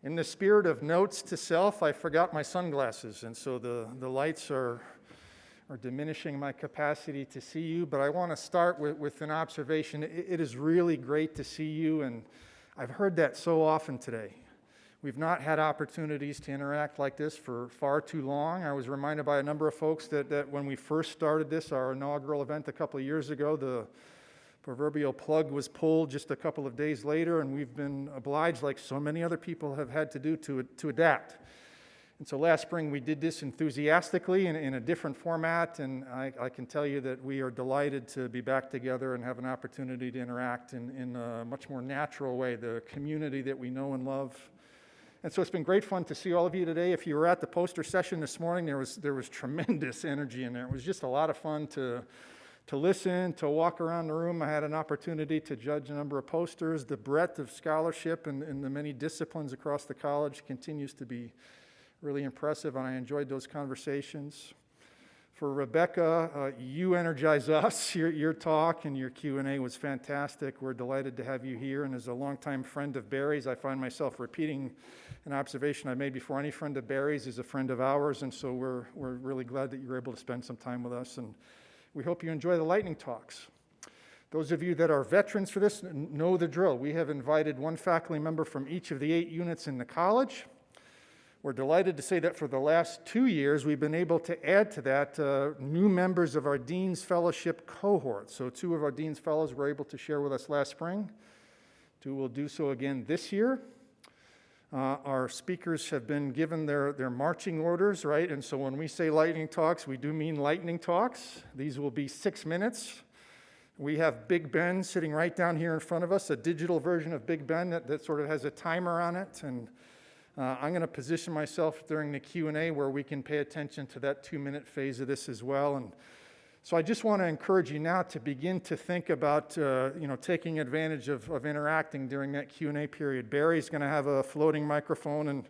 In the spirit of notes to self, I forgot my sunglasses, and so the lights are diminishing my capacity to see you, but I want to start with an observation. It is really great to see you, and I've heard that so often today. We've not had opportunities to interact like this for far too long. I was reminded by a number of folks that when we first started this, our inaugural event a couple of years ago, the proverbial plug was pulled just a couple of days later, and we've been obliged, like so many other people have had to do, to adapt. And so last spring we did this enthusiastically in a different format, and I can tell you that we are delighted to be back together and have an opportunity to interact in a much more natural way, the community that we know and love. And so it's been great fun to see all of you today. If you were at the poster session this morning, there was tremendous energy in there. It was just a lot of fun to listen, to walk around the room. I had an opportunity to judge a number of posters. The breadth of scholarship in the many disciplines across the college continues to be really impressive, and I enjoyed those conversations. For Rebecca, you energize us. Your talk and your Q&A was fantastic. We're delighted to have you here, and as a longtime friend of Barry's, I find myself repeating an observation I made before. Any friend of Barry's is a friend of ours, and so we're really glad that you're able to spend some time with us, and we hope you enjoy the Lightning Talks. Those of you that are veterans for this know the drill. We have invited one faculty member from each of the 8 units in the college. We're delighted to say that for the last 2 years, we've been able to add to that new members of our Dean's Fellowship cohort. So 2 of our Dean's Fellows were able to share with us last spring. 2 will do so again this year. Our speakers have been given their marching orders, right? And so when we say lightning talks, we do mean lightning talks. These will be 6 minutes. We have Big Ben sitting right down here in front of us, a digital version of Big Ben that sort of has a timer on it. And I'm going to position myself during the Q&A where we can pay attention to that 2-minute phase of this as well. And so I just want to encourage you now to begin to think about taking advantage of interacting during that Q&A period. Barry's going to have a floating microphone, and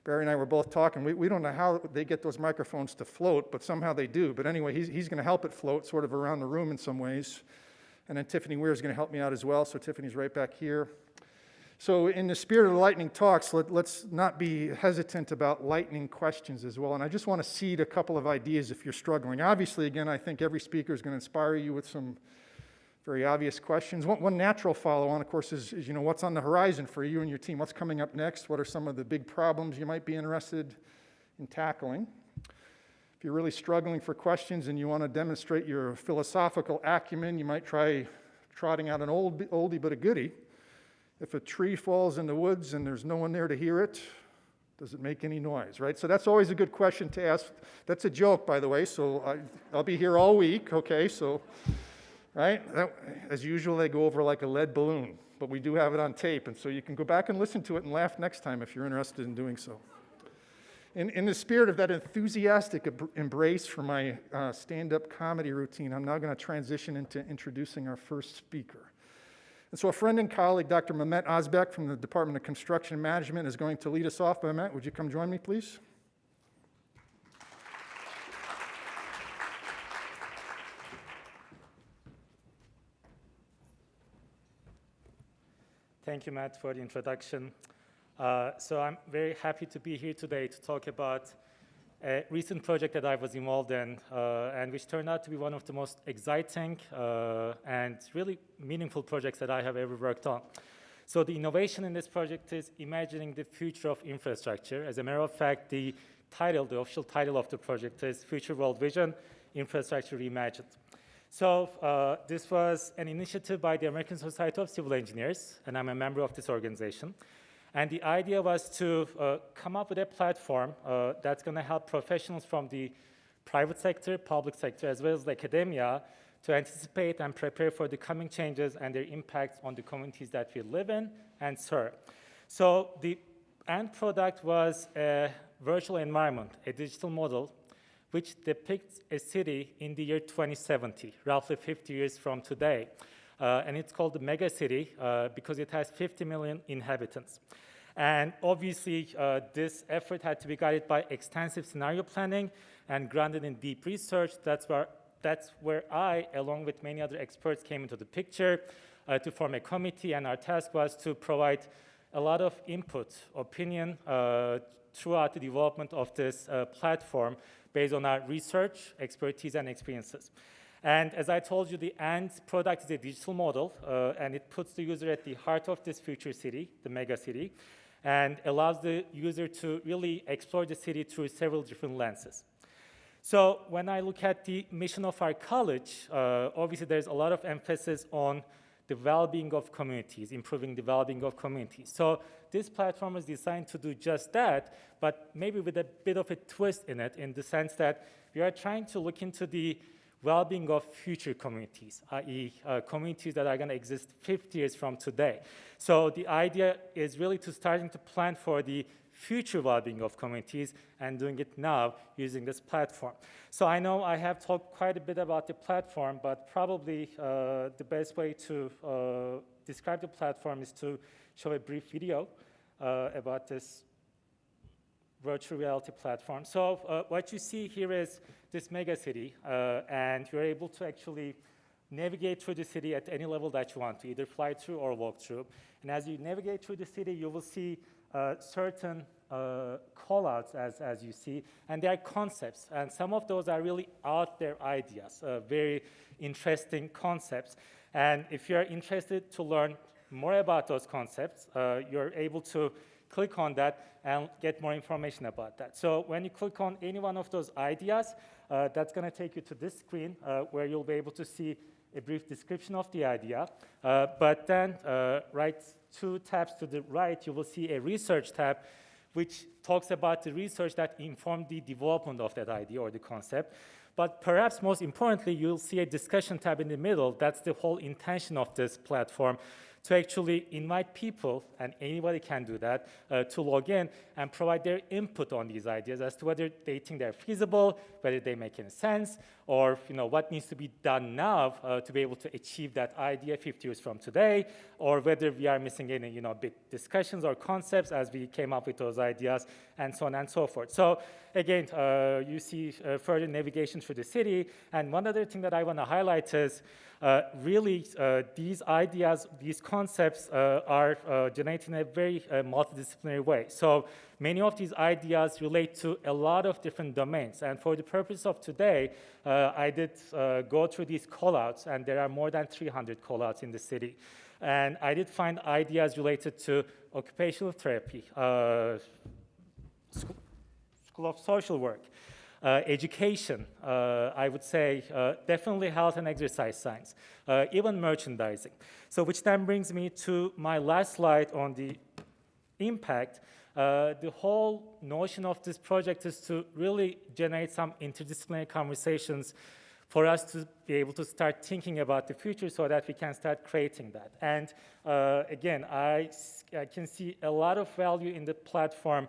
Barry and I were both talking. We don't know how they get those microphones to float, but somehow they do. But anyway, he's going to help it float sort of around the room in some ways. And then Tiffany Weir is going to help me out as well, so Tiffany's right back here. So in the spirit of the Lightning Talks, let's not be hesitant about lightning questions as well. And I just want to seed a couple of ideas if you're struggling. Obviously, again, I think every speaker is going to inspire you with some very obvious questions. One natural follow-on, of course, is what's on the horizon for you and your team? What's coming up next? What are some of the big problems you might be interested in tackling? If you're really struggling for questions and you want to demonstrate your philosophical acumen, you might try trotting out an oldie but a goodie. If a tree falls in the woods and there's no one there to hear it, does it make any noise, right? So that's always a good question to ask. That's a joke, by the way, so I'll be here all week, okay? So, right? As usual, they go over like a lead balloon, but we do have it on tape, and so you can go back and listen to it and laugh next time if you're interested in doing so. In the spirit of that enthusiastic embrace for my stand-up comedy routine, I'm now going to transition into introducing our first speaker. And so a friend and colleague, Dr. Mehmet Özbek from the Department of Construction Management, is going to lead us off. Mehmet, would you come join me, please? Thank you, Matt, for the introduction. So I'm very happy to be here today to talk about a recent project that I was involved in and which turned out to be one of the most exciting and really meaningful projects that I have ever worked on. So the innovation in this project is imagining the future of infrastructure. As a matter of fact, the official title of the project is Future World Vision, Infrastructure Reimagined. So this was an initiative by the American Society of Civil Engineers, and I'm a member of this organization. And the idea was to come up with a platform that's going to help professionals from the private sector, public sector, as well as academia to anticipate and prepare for the coming changes and their impacts on the communities that we live in and serve. So the end product was a virtual environment, a digital model, which depicts a city in the year 2070, roughly 50 years from today. And it's called the mega city because it has 50 million inhabitants. And obviously, this effort had to be guided by extensive scenario planning and grounded in deep research. That's where I, along with many other experts, came into the picture to form a committee, and our task was to provide a lot of input, opinion throughout the development of this platform based on our research, expertise, and experiences. And as I told you, the end product is a digital model, and it puts the user at the heart of this future city, the mega city, and allows the user to really explore the city through several different lenses. So when I look at the mission of our college, obviously there's a lot of emphasis on the well-being of communities, improving the well-being of communities. So this platform is designed to do just that, but maybe with a bit of a twist in it, in the sense that we are trying to look into the well-being of future communities, i.e. Communities that are going to exist 50 years from today. So the idea is really to starting to plan for the future well-being of communities and doing it now using this platform. So I know I have talked quite a bit about the platform, but probably the best way to describe the platform is to show a brief video about this virtual reality platform. So what you see here is this mega city, and you're able to actually navigate through the city at any level that you want to, either fly through or walk through. And as you navigate through the city, you will see certain call-outs, as you see, and they are concepts. And some of those are really out there ideas, very interesting concepts. And if you're interested to learn more about those concepts, you're able to click on that and get more information about that. So when you click on any one of those ideas, that's going to take you to this screen where you'll be able to see a brief description of the idea. But then, right 2 tabs to the right, you will see a research tab, which talks about the research that informed the development of that idea or the concept. But perhaps most importantly, you'll see a discussion tab in the middle. That's the whole intention of this platform, to actually invite people, and anybody can do that, to log in and provide their input on these ideas as to whether they think they're feasible, whether they make any sense, or what needs to be done now to be able to achieve that idea 50 years from today, or whether we are missing any big discussions or concepts as we came up with those ideas, and so on and so forth. So again, you see further navigation through the city. And one other thing that I want to highlight is really these ideas, these concepts are generated in a very multidisciplinary way. So many of these ideas relate to a lot of different domains. And for the purpose of today, I did go through these callouts, and there are more than 300 callouts in the city. And I did find ideas related to occupational therapy, School of Social Work, education, I would say definitely health and exercise science, even merchandising. So which then brings me to my last slide on the impact. The whole notion of this project is to really generate some interdisciplinary conversations for us to be able to start thinking about the future so that we can start creating that. And again, I can see a lot of value in the platform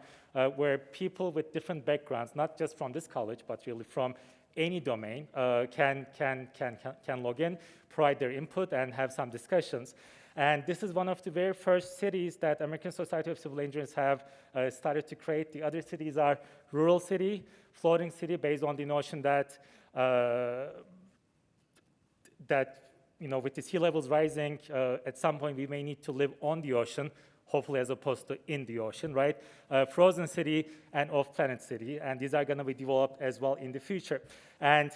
where people with different backgrounds, not just from this college, but really from any domain, can log in, provide their input, and have some discussions. And this is one of the very first cities that American Society of Civil Engineers have started to create. The other cities are rural city, floating city, based on the notion that with the sea levels rising, at some point we may need to live on the ocean, hopefully as opposed to in the ocean, right? Frozen city and off-planet city, and these are going to be developed as well in the future. And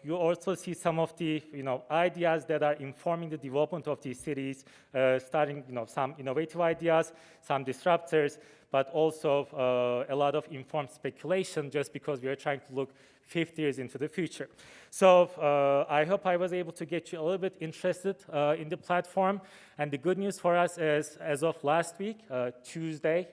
you also see some of the ideas that are informing the development of these cities, starting some innovative ideas, some disruptors, but also a lot of informed speculation, just because we are trying to look 50 years into the future. So I hope I was able to get you a little bit interested in the platform. And the good news for us is, as of last week, Tuesday,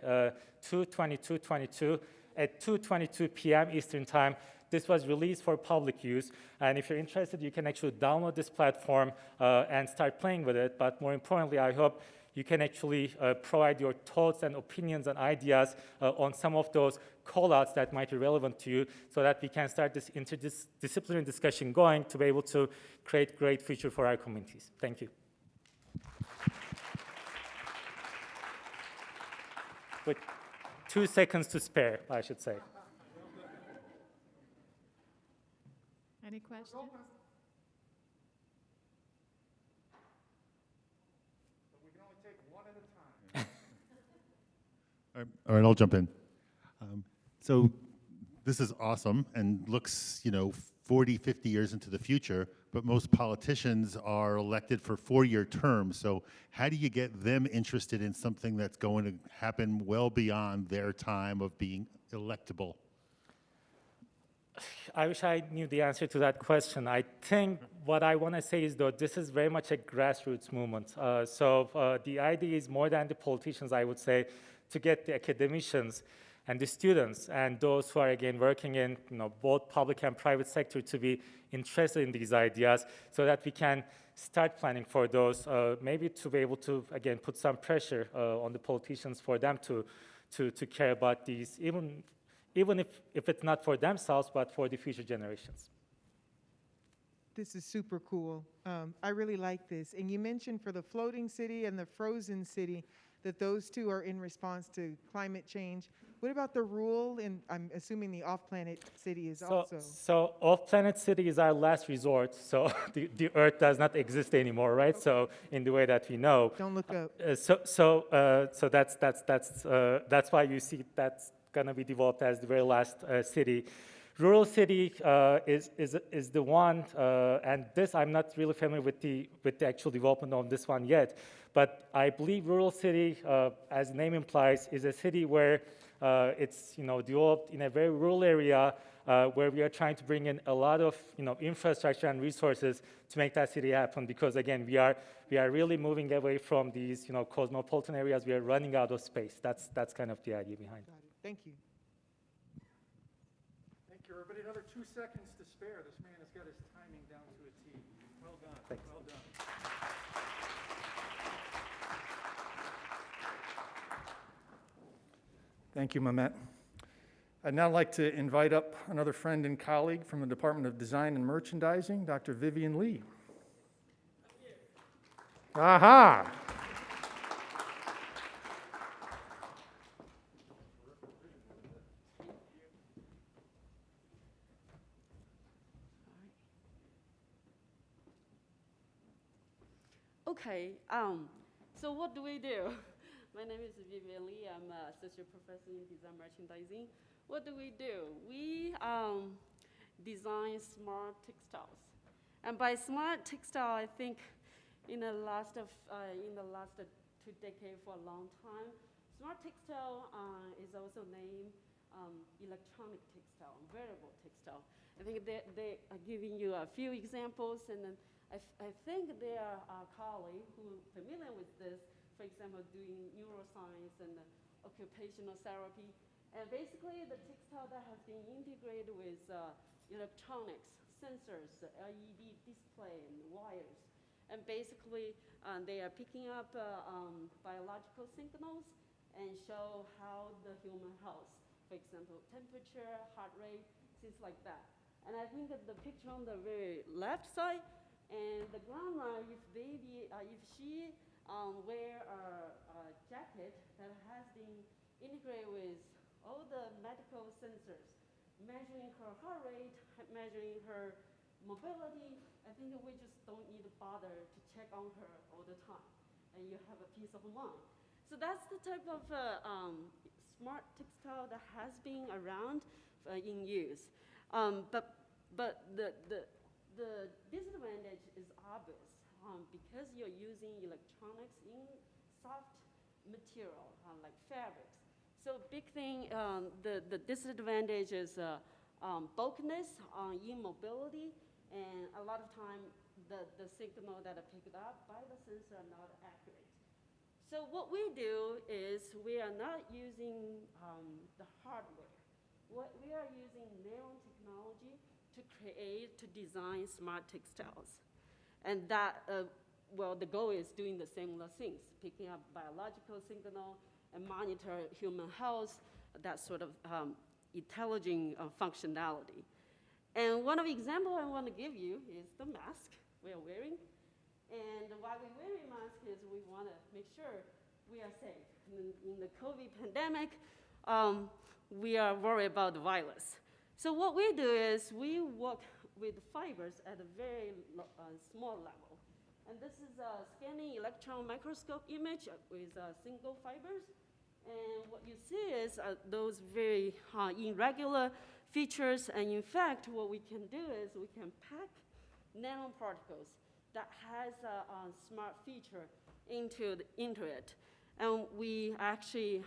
2/22/22, at 2:22 p.m. Eastern Time, this was released for public use. And if you're interested, you can actually download this platform and start playing with it. But more importantly, I hope you can actually provide your thoughts and opinions and ideas on some of those callouts that might be relevant to you, so that we can start this interdisciplinary discussion going to be able to create great future for our communities. Thank you. With 2 seconds to spare, I should say. Any questions? We can only take one at a time. All right, I'll jump in. So this is awesome and looks, 40, 50 years into the future, but most politicians are elected for 4-year terms. So how do you get them interested in something that's going to happen well beyond their time of being electable? I wish I knew the answer to that question. I think what I want to say is that this is very much a grassroots movement. So the idea is more than the politicians, I would say, to get the academicians and the students and those who are, again, working in both public and private sector to be interested in these ideas so that we can start planning for those, maybe to be able to, again, put some pressure on the politicians for them to care about these, even if it's not for themselves, but for the future generations. This is super cool. I really like this. And you mentioned for the floating city and the frozen city that those two are in response to climate change. What about the rule? And I'm assuming the off-planet city is also. So off-planet city is our last resort. So the Earth does not exist anymore, right? Okay. So in the way that we know. Don't look up. So that's why you see that's going to be developed as the very last city. Rural city is the one, and this I'm not really familiar with the actual development of this one yet, but I believe rural city, as the name implies, is a city where it's developed in a very rural area where we are trying to bring in a lot of infrastructure and resources to make that city happen. Because again, we are really moving away from these cosmopolitan areas. We are running out of space. That's kind of the idea behind it. Got it. Thank you. Thank you, everybody. Another 2 seconds to spare. This man has got his timing down to a T. Well done. Thanks. Well done. Thank you, Mehmet. I'd now like to invite up another friend and colleague from the Department of Design and Merchandising, Dr. Vivian Lee. Aha! Okay, so what do we do? My name is Vivian Lee. I'm an associate professor in design merchandising. What do? We design smart textiles. And by smart textile, I think in the last 2 decades for a long time, smart textile is also named electronic textile, wearable textile. I think they are giving you a few examples, and then I think there are colleagues who are familiar with this, for example, doing neuroscience and occupational therapy. And basically, the textile that has been integrated with electronics, sensors, LED display, and wires. And basically, they are picking up biological signals and show how the human health, for example, temperature, heart rate, things like that. And I think that the picture on the very left side, and the grandma, if she wear a jacket that has been integrated with all the medical sensors, measuring her heart rate, measuring her mobility, I think we just don't need to bother to check on her all the time, and you have a peace of mind. So that's the type of smart textile that has been around in use. But the disadvantage is obvious because you're using electronics in soft material like fabrics. So big thing, the disadvantage is bulkiness, immobility, and a lot of time the signal that are picked up by the sensor are not accurate. So what we do is we are not using the hardware. What we are using nanotechnology to design smart textiles. And that, the goal is doing the similar things, picking up biological signal and monitor human health, that sort of intelligent functionality. And one of the examples I want to give you is the mask we are wearing. And why we're wearing masks is we want to make sure we are safe. In the COVID pandemic, we are worried about the virus. So what we do is we work with fibers at a very small level. And this is a scanning electron microscope image with single fibers. And what you see is those very irregular features. And in fact, what we can do is we can pack nanoparticles that has a smart feature into it. And we actually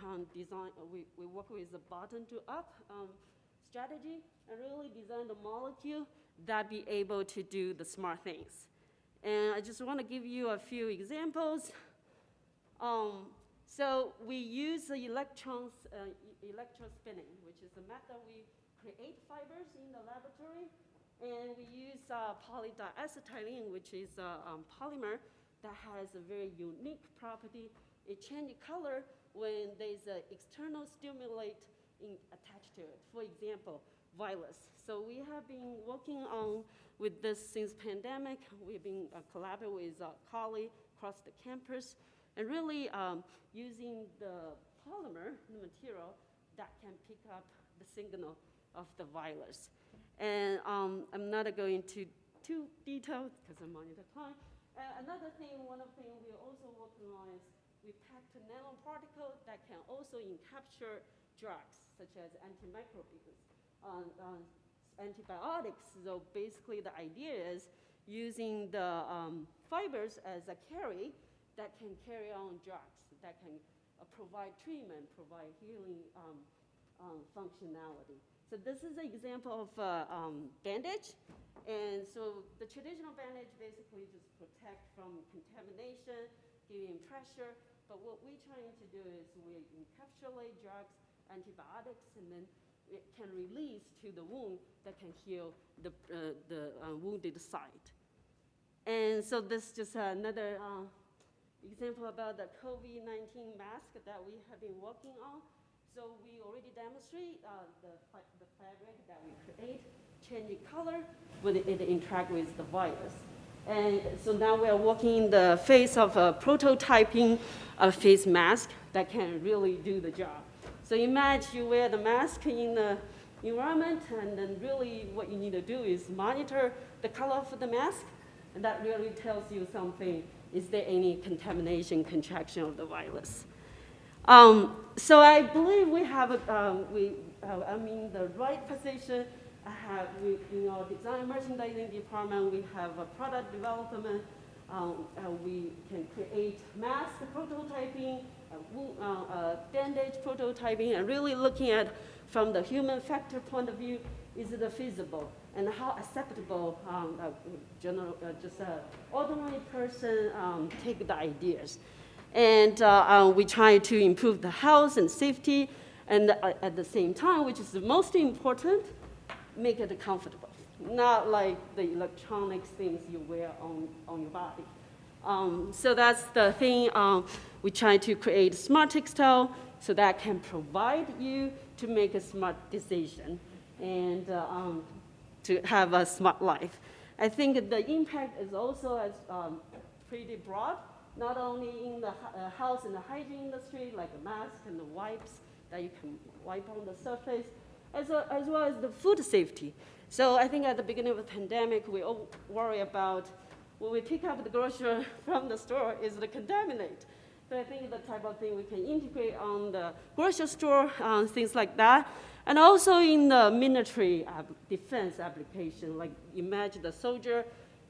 we work with the bottom-to-up strategy and really design the molecule that be able to do the smart things. And I just want to give you a few examples. So we use the electron spinning, which is the method we create fibers in the laboratory. And we use polydiacetylene, which is a polymer that has a very unique property. It changes color when there's an external stimulate attached to it. For example, virus. So we have been working on with this since pandemic. We've been collaborating with colleagues across the campus and really using the polymer, the material, that can pick up the signal of the virus. And I'm not going to too detailed because I'm running the time. Another thing, one of the things we're also working on is we packed a nanoparticle that can also encapture drugs such as antimicrobials, antibiotics. So basically the idea is using the fibers as a carry that can carry on drugs, that can provide treatment, provide healing functionality. So this is an example of bandage. And so the traditional bandage basically just protect from contamination, giving pressure. But what we're trying to do is we encapsulate drugs, antibiotics, and then it can release to the wound that can heal the wounded site. And so this is just another example about the COVID-19 mask that we have been working on. So we already demonstrate the fabric that we create, changing color when it interact with the virus. And so now we are working in the phase of prototyping a face mask that can really do the job. So imagine you wear the mask in the environment, and then really what you need to do is monitor the color of the mask, and that really tells you something. Is there any contamination, contraction of the virus? So I believe we have, I'm in the right position. In our design merchandising department, we have a product development. We can create mask prototyping, bandage prototyping, and really looking at from the human factor point of view, is it feasible? And how acceptable just an ordinary person take the ideas. And we try to improve the health and safety, and at the same time, which is the most important, make it comfortable. Not like the electronics things you wear on your body. So that's the thing. We try to create smart textile so that can provide you to make a smart decision and to have a smart life. I think the impact is also as pretty broad, not only in the health and the hygiene industry, like the mask and the wipes that you can wipe on the surface, as well as the food safety. So I think at the beginning of the pandemic, we all worry about when we pick up the grocery from the store, is it contaminated? So I think the type of thing we can integrate on the grocery store, things like that. And also in the military defense application, like imagine the soldier,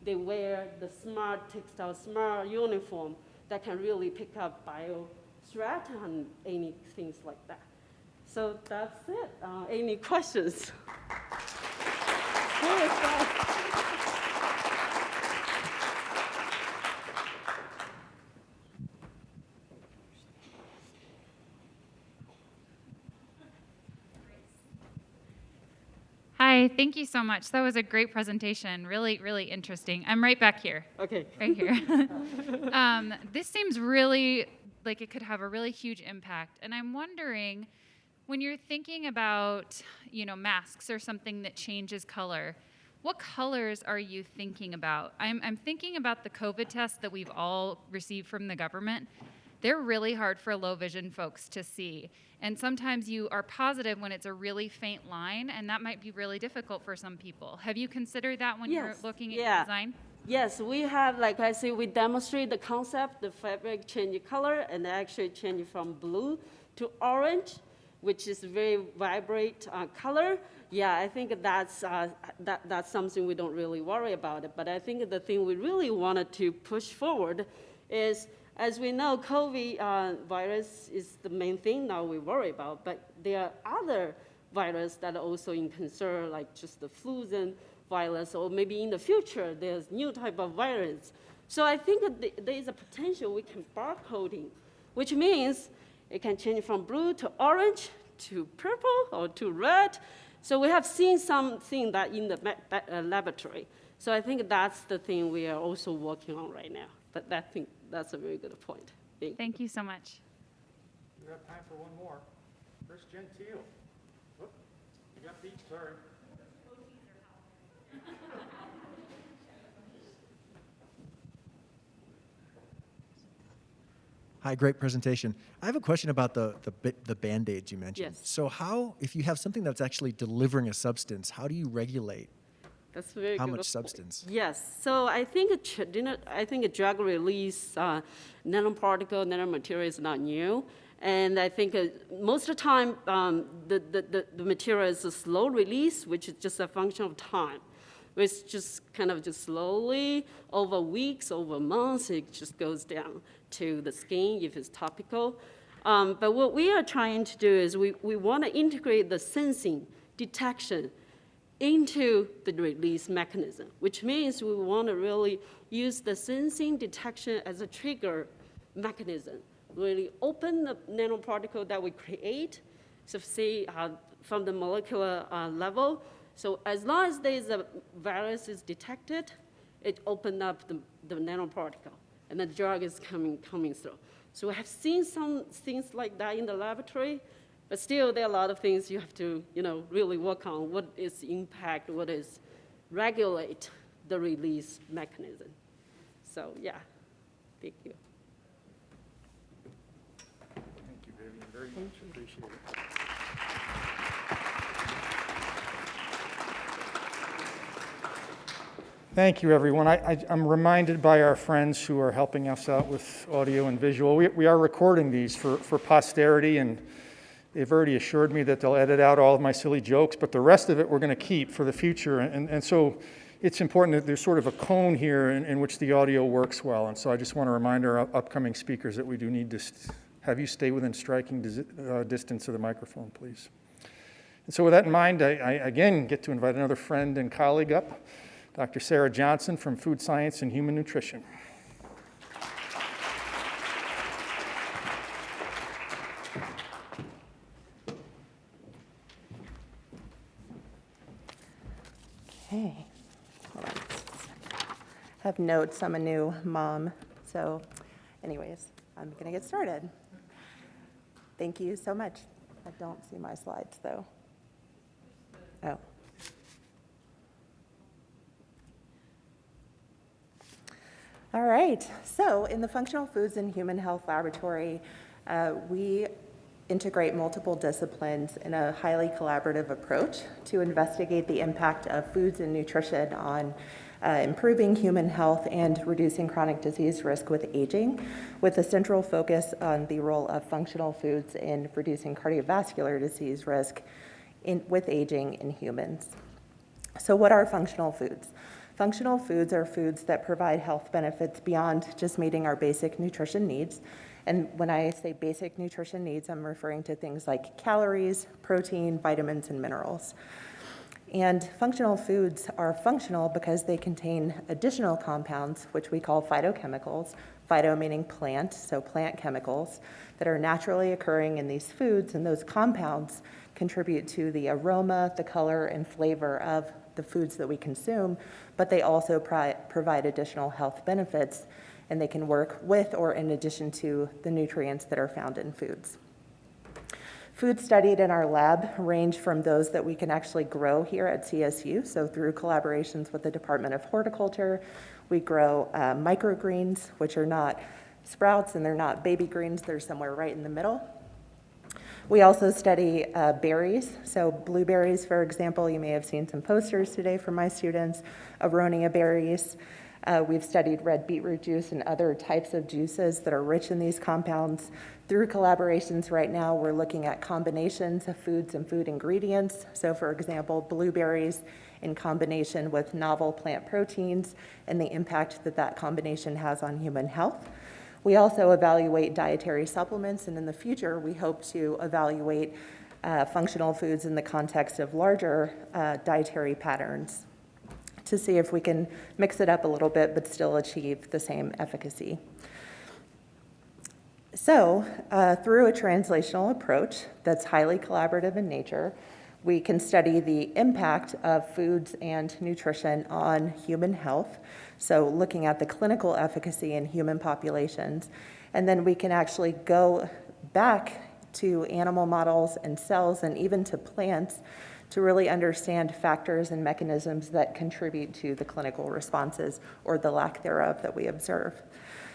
they wear the smart textile, smart uniform that can really pick up bio threat and any things like that. So that's it. Any questions? Hi, thank you so much. That was a great presentation. Really, really interesting. I'm right back here. Okay. Right here. This seems really like it could have a really huge impact. And I'm wondering, when you're thinking about, masks or something that changes color, what colors are you thinking about? I'm thinking about the COVID tests that we've all received from the government. They're really hard for low vision folks to see. And sometimes you are positive when it's a really faint line, and that might be really difficult for some people. Have you considered that when you're looking at your design? Yes, we have, like I say, we demonstrate the concept, the fabric change color, and actually change from blue to orange, which is very vibrant color, yeah, I think that's something we don't really worry about. But I think the thing we really wanted to push forward is, as we know, COVID virus is the main thing now we worry about, but there are other viruses that are also in concern, like just the flu virus, or maybe in the future, there's new type of virus. So I think that there is a potential we can barcoding, which means it can change from blue to orange to purple or to red. So we have seen something that in the laboratory. So I think that's the thing we are also working on right now. But I think that's a very good point. Thank you so much. We have time for one more. First, Jen Teal. Whoop, you got beat, sorry. Hi, great presentation. I have a question about the Band-Aids you mentioned. Yes. So how, if you have something that's actually delivering a substance, how do you regulate That's very how good much point. substance? Yes, so I think a drug release nanoparticle, nanomaterial is not new. And I think most of the time, the material is a slow release, which is just a function of time. It's just kind of just slowly, over weeks, over months, it just goes down to the skin if it's topical. But what we are trying to do is we want to integrate the sensing, detection into the release mechanism, which means we want to really use the sensing detection as a trigger mechanism. Really open the nanoparticle that we create, so say from the molecular level. So as long as there's a virus is detected, it opens up the nanoparticle, and the drug is coming through. So we have seen some things like that in the laboratory, but still there are a lot of things you have to really work on. What is impact? What is regulate the release mechanism? So yeah, thank you. Thank you, Vivian, very much appreciate it. Thank you, everyone. I'm reminded by our friends who are helping us out with audio and visual. We are recording these for posterity, and they've already assured me that they'll edit out all of my silly jokes, but the rest of it we're going to keep for the future. And so it's important that there's sort of a cone here in which the audio works well. And so I just want to remind our upcoming speakers that we do need to have you stay within striking distance of the microphone, please. And so with that in mind, I again get to invite another friend and colleague up, Dr. Sarah Johnson from Food Science and Human Nutrition. Okay, hold on. I have notes. I'm a new mom. So anyways, I'm going to get started. Thank you so much. I don't see my slides, though. Oh. All right. So in the Functional Foods and Human Health Laboratory, we integrate multiple disciplines in a highly collaborative approach to investigate the impact of foods and nutrition on improving human health and reducing chronic disease risk with aging, with a central focus on the role of functional foods in reducing cardiovascular disease risk with aging in humans. So what are functional foods? Functional foods are foods that provide health benefits beyond just meeting our basic nutrition needs. And when I say basic nutrition needs, I'm referring to things like calories, protein, vitamins, and minerals. And functional foods are functional because they contain additional compounds, which we call phytochemicals, phyto meaning plant, so plant chemicals, that are naturally occurring in these foods, and those compounds contribute to the aroma, the color, and flavor of the foods that we consume, but they also provide additional health benefits, and they can work with or in addition to the nutrients that are found in foods. Foods studied in our lab range from those that we can actually grow here at CSU, so through collaborations with the Department of Horticulture, we grow microgreens, which are not sprouts and they're not baby greens, they're somewhere right in the middle. We also study berries, so blueberries, for example. You may have seen some posters today from my students, aronia berries. We've studied red beetroot juice and other types of juices that are rich in these compounds. Through collaborations right now, we're looking at combinations of foods and food ingredients. So for example, blueberries in combination with novel plant proteins and the impact that that combination has on human health. We also evaluate dietary supplements, and in the future, we hope to evaluate functional foods in the context of larger dietary patterns to see if we can mix it up a little bit but still achieve the same efficacy. So, through a translational approach that's highly collaborative in nature, we can study the impact of foods and nutrition on human health, so looking at the clinical efficacy in human populations, and then we can actually go back to animal models and cells and even to plants to really understand factors and mechanisms that contribute to the clinical responses or the lack thereof that we observe.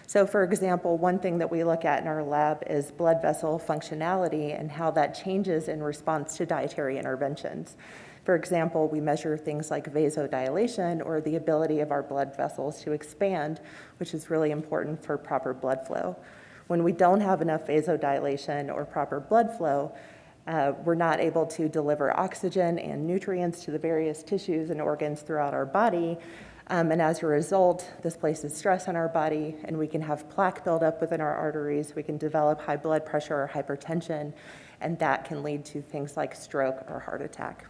So for example, one thing that we look at in our lab is blood vessel functionality and how that changes in response to dietary interventions. For example, we measure things like vasodilation or the ability of our blood vessels to expand, which is really important for proper blood flow. When we don't have enough vasodilation or proper blood flow, we're not able to deliver oxygen and nutrients to the various tissues and organs throughout our body. And as a result, this places stress on our body, and we can have plaque buildup within our arteries. We can develop high blood pressure or hypertension, and that can lead to things like stroke or heart attack.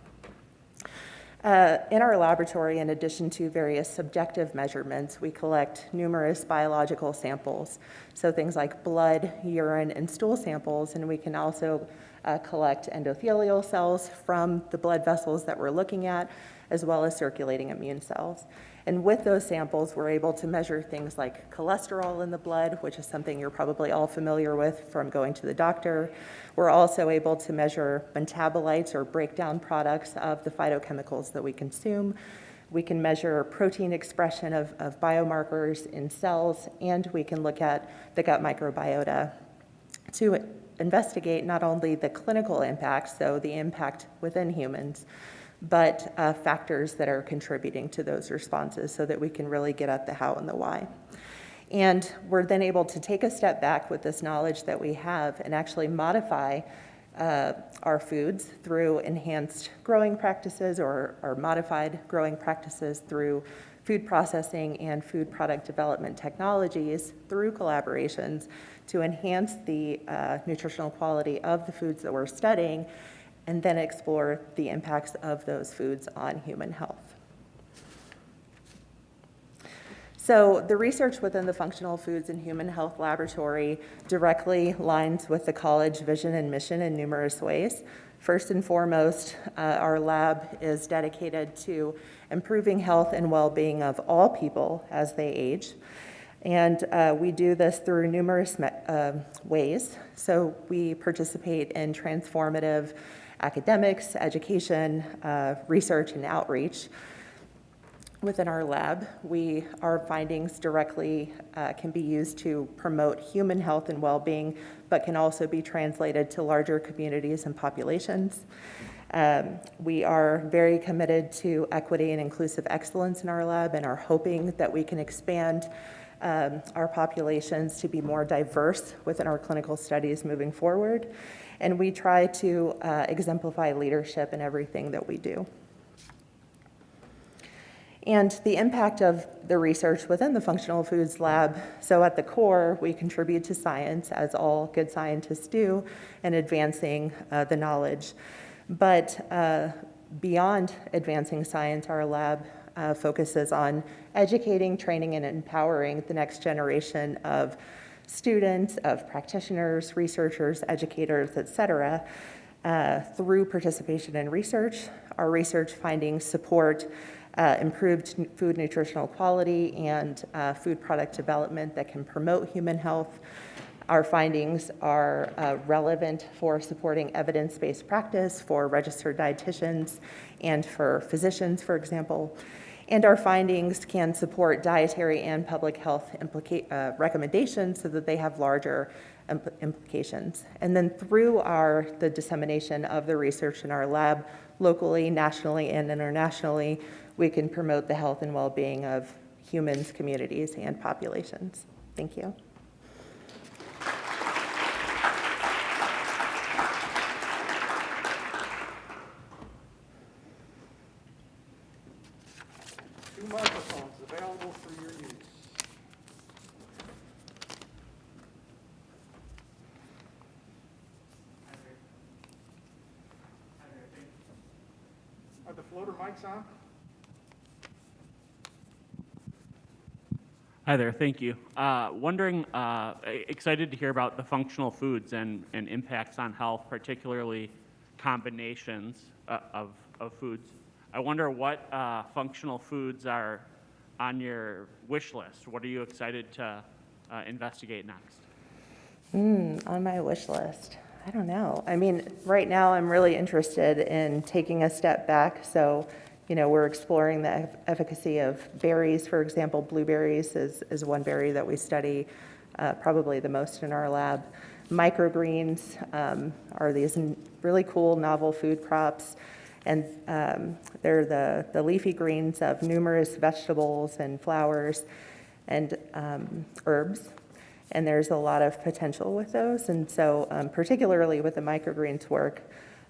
In our laboratory, in addition to various subjective measurements, we collect numerous biological samples, so things like blood, urine, and stool samples, and we can also collect endothelial cells from the blood vessels that we're looking at, as well as circulating immune cells. And with those samples, we're able to measure things like cholesterol in the blood, which is something you're probably all familiar with from going to the doctor. We're also able to measure metabolites or breakdown products of the phytochemicals that we consume. We can measure protein expression of biomarkers in cells, and we can look at the gut microbiota to investigate not only the clinical impacts, so the impact within humans, but factors that are contributing to those responses so that we can really get at the how and the why. And we're then able to take a step back with this knowledge that we have and actually modify our foods through enhanced growing practices or modified growing practices through food processing and food product development technologies through collaborations to enhance the nutritional quality of the foods that we're studying, and then explore the impacts of those foods on human health. So the research within the Functional Foods and Human Health Laboratory directly aligns with the college vision and mission in numerous ways. First and foremost, our lab is dedicated to improving health and well-being of all people as they age. And we do this through numerous ways. So we participate in transformative academics, education, research, and outreach. Within our lab, our findings directly can be used to promote human health and well-being, but can also be translated to larger communities and populations. We are very committed to equity and inclusive excellence in our lab and are hoping that we can expand our populations to be more diverse within our clinical studies moving forward. And we try to exemplify leadership in everything that we do. And the impact of the research within the Functional Foods Lab, so at the core, we contribute to science, as all good scientists do, in advancing the knowledge. But beyond advancing science, our lab focuses on educating, training, and empowering the next generation of students, of practitioners, researchers, educators, et cetera, through participation in research. Our research findings support improved food nutritional quality and food product development that can promote human health. Our findings are relevant for supporting evidence-based practice for registered dietitians and for physicians, for example. And our findings can support dietary and public health recommendations so that they have larger implications. And then through the dissemination of the research in our lab, locally, nationally, and internationally, we can promote the health and well-being of humans, communities, and populations. Thank you. Two microphones available for your use. Are the floater mics on? Hi there, thank you. Excited to hear about the functional foods and impacts on health, particularly combinations of foods. I wonder what functional foods are on your wish list. What are you excited to investigate next? On my wish list, I don't know. I mean, right now I'm really interested in taking a step back. So, we're exploring the efficacy of berries, for example. Blueberries is one berry that we study probably the most in our lab. Microgreens are these really cool novel food crops, and they're the leafy greens of numerous vegetables and flowers and herbs. And there's a lot of potential with those. And so particularly with the microgreens work,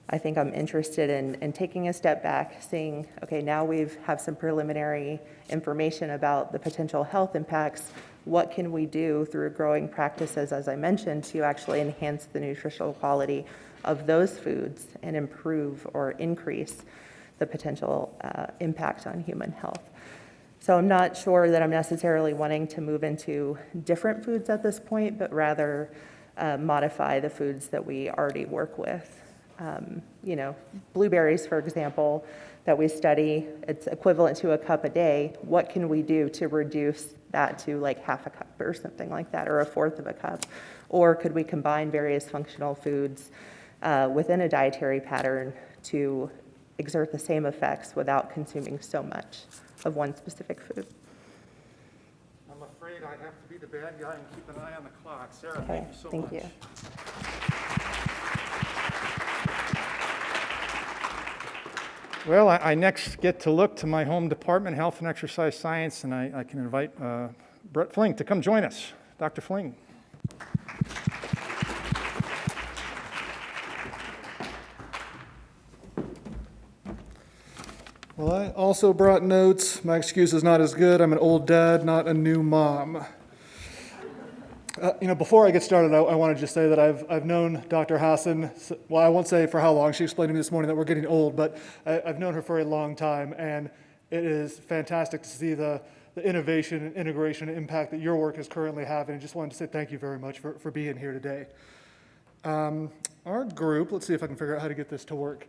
I think I'm interested in taking a step back, seeing, okay, now we have some preliminary information about the potential health impacts. What can we do through growing practices, as I mentioned, to actually enhance the nutritional quality of those foods and improve or increase the potential impact on human health? So I'm not sure that I'm necessarily wanting to move into different foods at this point, but rather modify the foods that we already work with. Blueberries, for example, that we study, it's equivalent to a cup a day. What can we do to reduce that to like half a cup or something like that, or a fourth of a cup? Or could we combine various functional foods within a dietary pattern to exert the same effects without consuming so much of one specific food? I'm afraid I have to be the bad guy and keep an eye on the clock. Sarah, Okay, thank you so thank much. you. Well, I next get to look to my home department, Health and Exercise Science, and I can invite Brett Fling to come join us. Dr. Fling. Well, I also brought notes. My excuse is not as good. I'm an old dad, not a new mom. Before I get started, I want to just say that I've known Dr. Hassan, well, I won't say for how long. She explained to me this morning that we're getting old, but I've known her for a long time, and it is fantastic to see the innovation and integration and impact that your work is currently having. I just wanted to say thank you very much for being here today. Our group, let's see if I can figure out how to get this to work,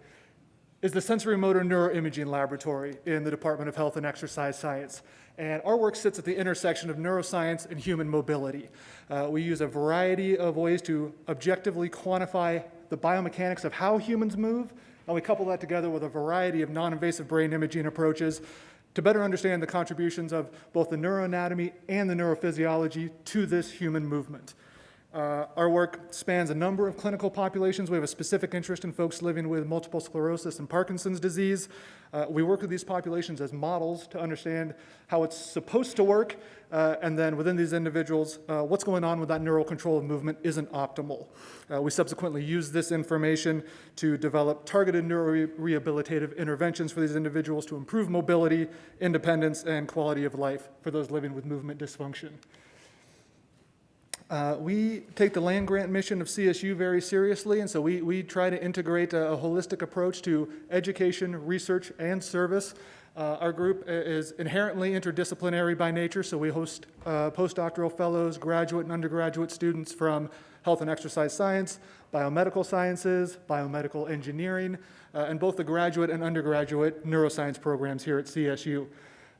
is the Sensory Motor Neuroimaging Laboratory in the Department of Health and Exercise Science. And our work sits at the intersection of neuroscience and human mobility. We use a variety of ways to objectively quantify the biomechanics of how humans move, and we couple that together with a variety of non-invasive brain imaging approaches to better understand the contributions of both the neuroanatomy and the neurophysiology to this human movement. Our work spans a number of clinical populations. We have a specific interest in folks living with multiple sclerosis and Parkinson's disease. We work with these populations as models to understand how it's supposed to work, and then within these individuals, what's going on with that neural control of movement isn't optimal. We subsequently use this information to develop targeted neurorehabilitative interventions for these individuals to improve mobility, independence, and quality of life for those living with movement dysfunction. We take the land grant mission of CSU very seriously, and so we try to integrate a holistic approach to education, research, and service. Our group is inherently interdisciplinary by nature, so we host postdoctoral fellows, graduate and undergraduate students from health and exercise science, biomedical sciences, biomedical engineering, and both the graduate and undergraduate neuroscience programs here at CSU.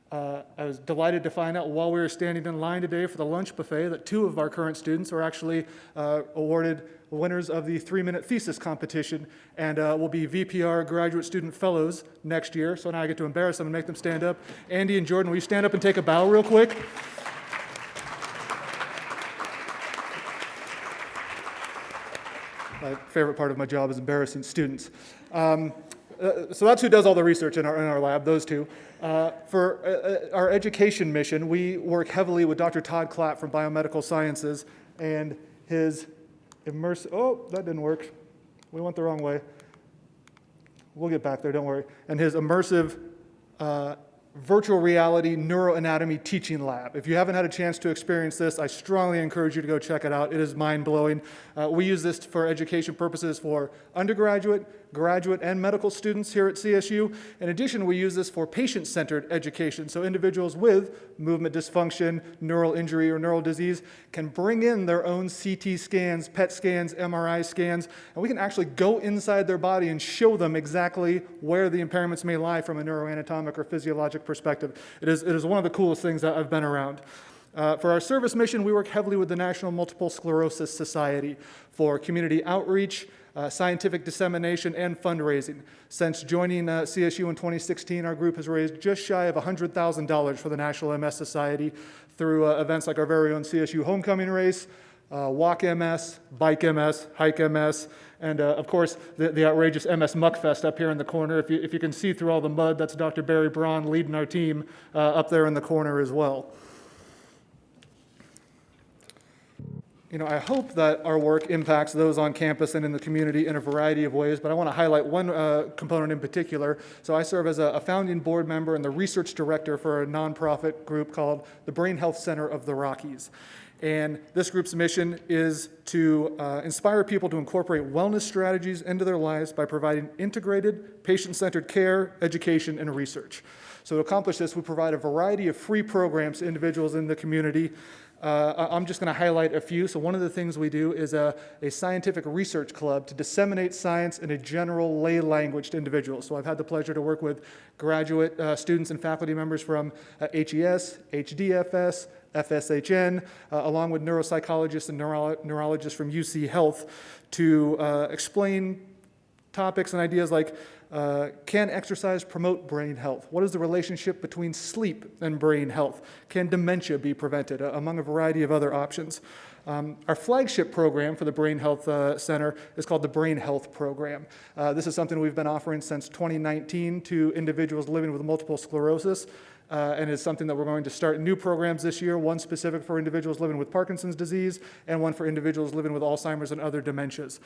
I was delighted to find out while we were standing in line today for the lunch buffet that 2 of our current students are actually awarded winners of the 3-minute thesis competition and will be VPR graduate student fellows next year. So now I get to embarrass them and make them stand up. Andy and Jordan, will you stand up and take a bow real quick? My favorite part of my job is embarrassing students. So that's who does all the research in our lab, those two. For our education mission, we work heavily with Dr. Todd Klatt from Biomedical Sciences and his immersive, oh, that didn't work. We went the wrong way. We'll get back there, don't worry. And his immersive virtual reality neuroanatomy teaching lab. If you haven't had a chance to experience this, I strongly encourage you to go check it out. It is mind-blowing. We use this for education purposes for undergraduate, graduate, and medical students here at CSU. In addition, we use this for patient-centered education. So individuals with movement dysfunction, neural injury, or neural disease can bring in their own CT scans, PET scans, MRI scans, and we can actually go inside their body and show them exactly where the impairments may lie from a neuroanatomic or physiologic perspective. It is one of the coolest things that I've been around. For our service mission, we work heavily with the National Multiple Sclerosis Society for community outreach, scientific dissemination, and fundraising. Since joining CSU in 2016, our group has raised just shy of $100,000 for the National MS Society through events like our very own CSU Homecoming Race, Walk MS, Bike MS, Hike MS, and of course, the outrageous MS Muckfest up here in the corner. If you can see through all the mud, that's Dr. Barry Braun leading our team up there in the corner as well. You know, I hope that our work impacts those on campus and in the community in a variety of ways, but I want to highlight one component in particular. So I serve as a founding board member and the research director for a nonprofit group called the Brain Health Center of the Rockies. And this group's mission is to inspire people to incorporate wellness strategies into their lives by providing integrated, patient-centered care, education, and research. So to accomplish this, we provide a variety of free programs to individuals in the community. I'm just going to highlight a few. So one of the things we do is a scientific research club to disseminate science in a general lay language to individuals. So I've had the pleasure to work with graduate students and faculty members from HES, HDFS, FSHN, along with neuropsychologists and neurologists from UC Health to explain topics and ideas like can exercise promote brain health? What is the relationship between sleep and brain health? Can dementia be prevented? Among a variety of other options. Our flagship program for the Brain Health Center is called the Brain Health Program. This is something we've been offering since 2019 to individuals living with multiple sclerosis. And it's something that we're going to start new programs this year, one specific for individuals living with Parkinson's disease and one for individuals living with Alzheimer's and other dementias.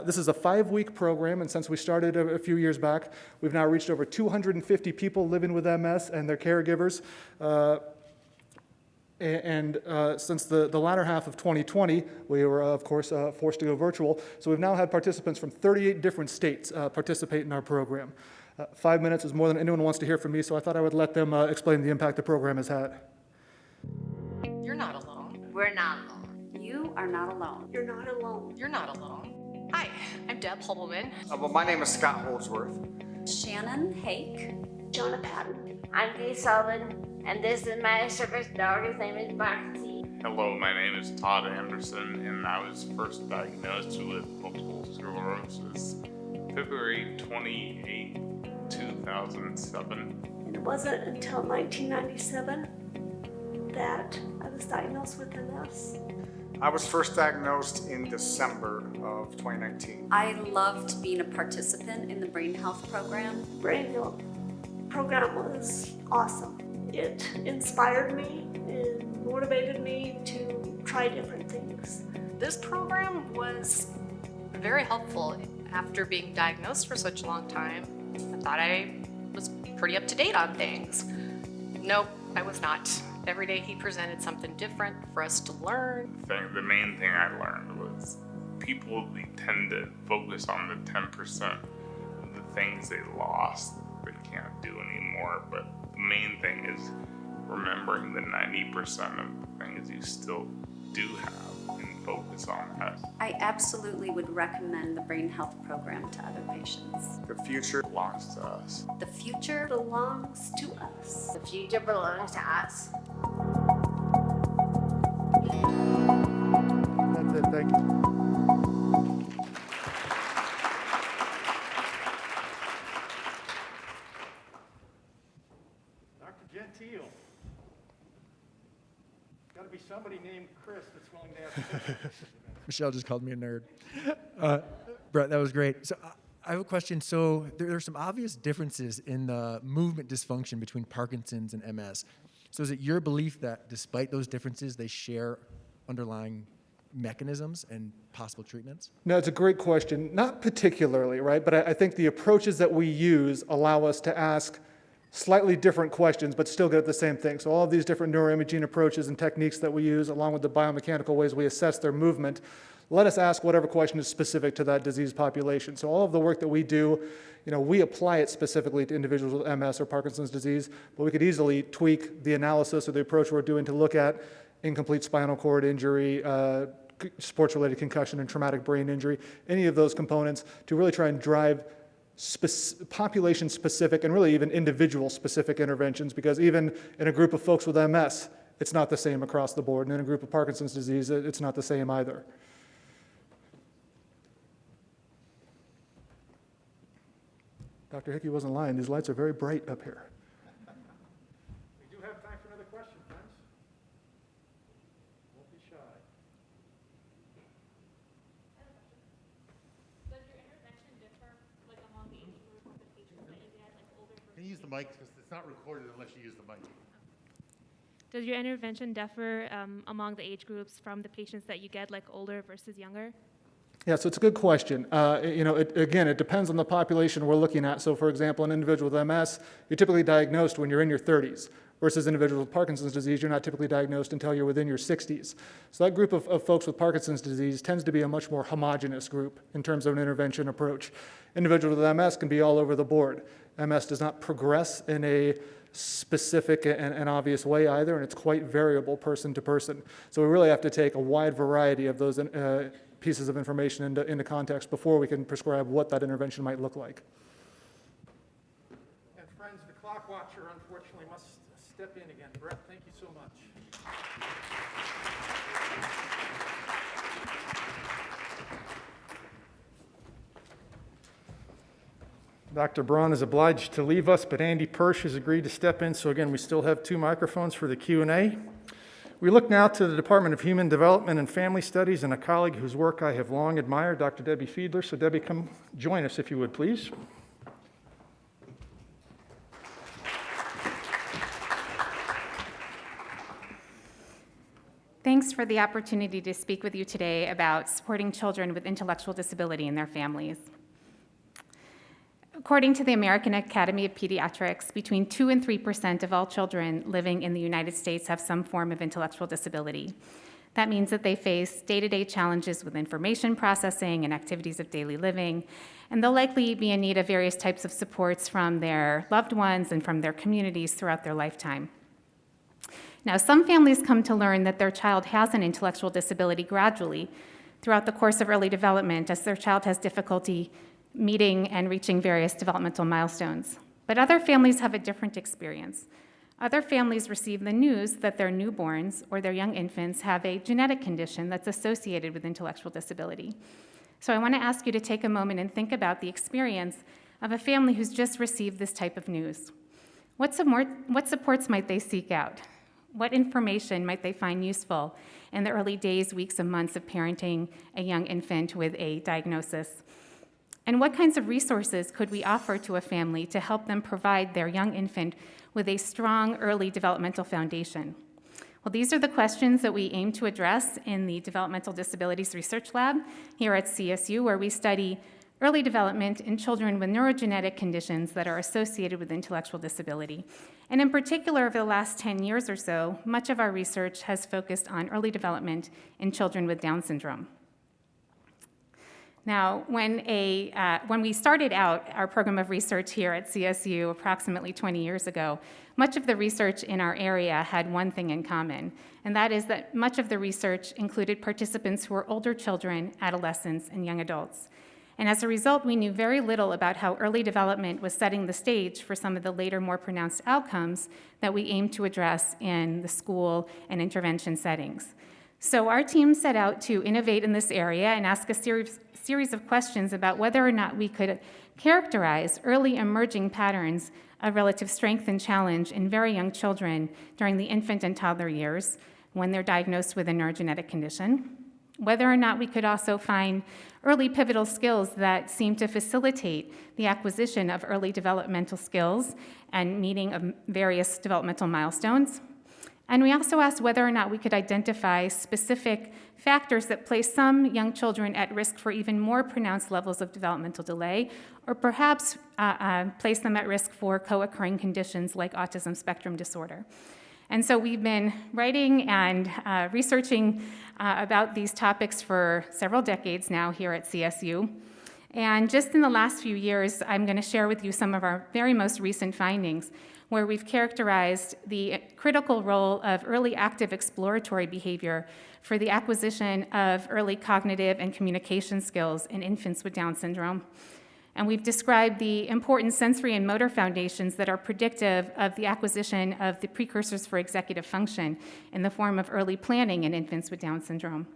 This is a 5-week program, and since we started a few years back, we've now reached over 250 people living with MS and their caregivers. Since the latter half of 2020, we were, of course, forced to go virtual. So we've now had participants from 38 different states participate in our program. 5 minutes is more than anyone wants to hear from me, so I thought I would let them explain the impact the program has had. You're not alone. We're not alone. You are not alone. You're not alone. You're not alone. Hi, I'm Deb Hubelman. Well, my name is Scott Holdsworth. Shannon Hake. Jonah Patton. I'm Dee Sullivan, and this is my service dog. His name is Boxy. Hello, my name is Todd Anderson, and I was first diagnosed with multiple sclerosis February 28, 2007. And it wasn't until 1997 that I was diagnosed with MS. I was first diagnosed in December of 2019. I loved being a participant in the Brain Health program. Brain Health program was awesome. It inspired me and motivated me to try different things. This program was very helpful. After being diagnosed for such a long time, I thought I was pretty up to date on things. Nope, I was not. Every day he presented something different for us to learn. The main thing I learned was people tend to focus on the 10% of the things they lost they can't do anymore, but the main thing is remembering the 90% of the things you still do have and focus on that. I absolutely would recommend the Brain Health program to other patients. The future belongs to us. The future belongs to us. The future belongs to us. That's it, thank you. Dr. Gentile. Got to be somebody named Chris that's willing to ask questions. Michelle just called me a nerd. Brett, that was great. So I have a question. So there are some obvious differences in the movement dysfunction between Parkinson's and MS. So is it your belief that despite those differences, they share underlying mechanisms and possible treatments? No, it's a great question. Not particularly, right? But I think the approaches that we use allow us to ask slightly different questions, but still get at the same thing. So all of these different neuroimaging approaches and techniques that we use, along with the biomechanical ways we assess their movement, let us ask whatever question is specific to that disease population. So all of the work that we do, we apply it specifically to individuals with MS or Parkinson's disease, but we could easily tweak the analysis or the approach we're doing to look at incomplete spinal cord injury, sports-related concussion and traumatic brain injury, any of those components to really try and drive population-specific and really even individual-specific interventions, because even in a group of folks with MS, it's not the same across the board, and in a group of Parkinson's disease, it's not the same either. Dr. Hickey wasn't lying. These lights are very bright up here. We do have time for another question, friends. Don't be shy. Does your intervention differ among the age group of the patients that you get, older versus? Can you use the mic because it's not recorded unless you use the mic. Does your intervention differ among the age groups from the patients that you get, older versus younger? Yeah, so it's a good question. It depends on the population we're looking at. So for example, an individual with MS, you're typically diagnosed when you're in your 30s, versus individuals with Parkinson's disease, you're not typically diagnosed until you're within your 60s. So that group of folks with Parkinson's disease tends to be a much more homogeneous group in terms of an intervention approach. Individuals with MS can be all over the board. MS does not progress in a specific and obvious way either, and it's quite variable person to person. So we really have to take a wide variety of those pieces of information into context before we can prescribe what that intervention might look like. And friends, the clock watcher unfortunately must step in again. Brett, thank you so much. Dr. Braun is obliged to leave us, but Andy Persh has agreed to step in. So again, we still have 2 microphones for the Q&A. We look now to the Department of Human Development and Family Studies and a colleague whose work I have long admired, Dr. Debbie Fiedler. So Debbie, come join us if you would, please. Thanks for the opportunity to speak with you today about supporting children with intellectual disability and their families. According to the American Academy of Pediatrics, between 2 and 3% of all children living in the United States have some form of intellectual disability. That means that they face day-to-day challenges with information processing and activities of daily living, and they'll likely be in need of various types of supports from their loved ones and from their communities throughout their lifetime. Now, some families come to learn that their child has an intellectual disability gradually throughout the course of early development as their child has difficulty meeting and reaching various developmental milestones. But other families have a different experience. Other families receive the news that their newborns or their young infants have a genetic condition that's associated with intellectual disability. So I want to ask you to take a moment and think about the experience of a family who's just received this type of news. What supports might they seek out? What information might they find useful in the early days, weeks, and months of parenting a young infant with a diagnosis? And what kinds of resources could we offer to a family to help them provide their young infant with a strong early developmental foundation? Well, these are the questions that we aim to address in the Developmental Disabilities Research Lab here at CSU, where we study early development in children with neurogenetic conditions that are associated with intellectual disability. And in particular, over the last 10 years or so, much of our research has focused on early development in children with Down syndrome. Now, when we started out our program of research here at CSU approximately 20 years ago, much of the research in our area had one thing in common, and that is that much of the research included participants who were older children, adolescents, and young adults. And as a result, we knew very little about how early development was setting the stage for some of the later, more pronounced outcomes that we aimed to address in the school and intervention settings. So our team set out to innovate in this area and ask a series of questions about whether or not we could characterize early emerging patterns of relative strength and challenge in very young children during the infant and toddler years when they're diagnosed with a neurogenetic condition. whether or not we could also find early pivotal skills that seem to facilitate the acquisition of early developmental skills and meeting of various developmental milestones. And we also asked whether or not we could identify specific factors that place some young children at risk for even more pronounced levels of developmental delay, or perhaps place them at risk for co-occurring conditions like autism spectrum disorder. And so we've been writing and researching about these topics for several decades now here at CSU. And just in the last few years, I'm going to share with you some of our very most recent findings, where we've characterized the critical role of early active exploratory behavior for the acquisition of early cognitive and communication skills in infants with Down syndrome. And we've described the important sensory and motor foundations that are predictive of the acquisition of the precursors for executive function in the form of early planning in infants with Down syndrome.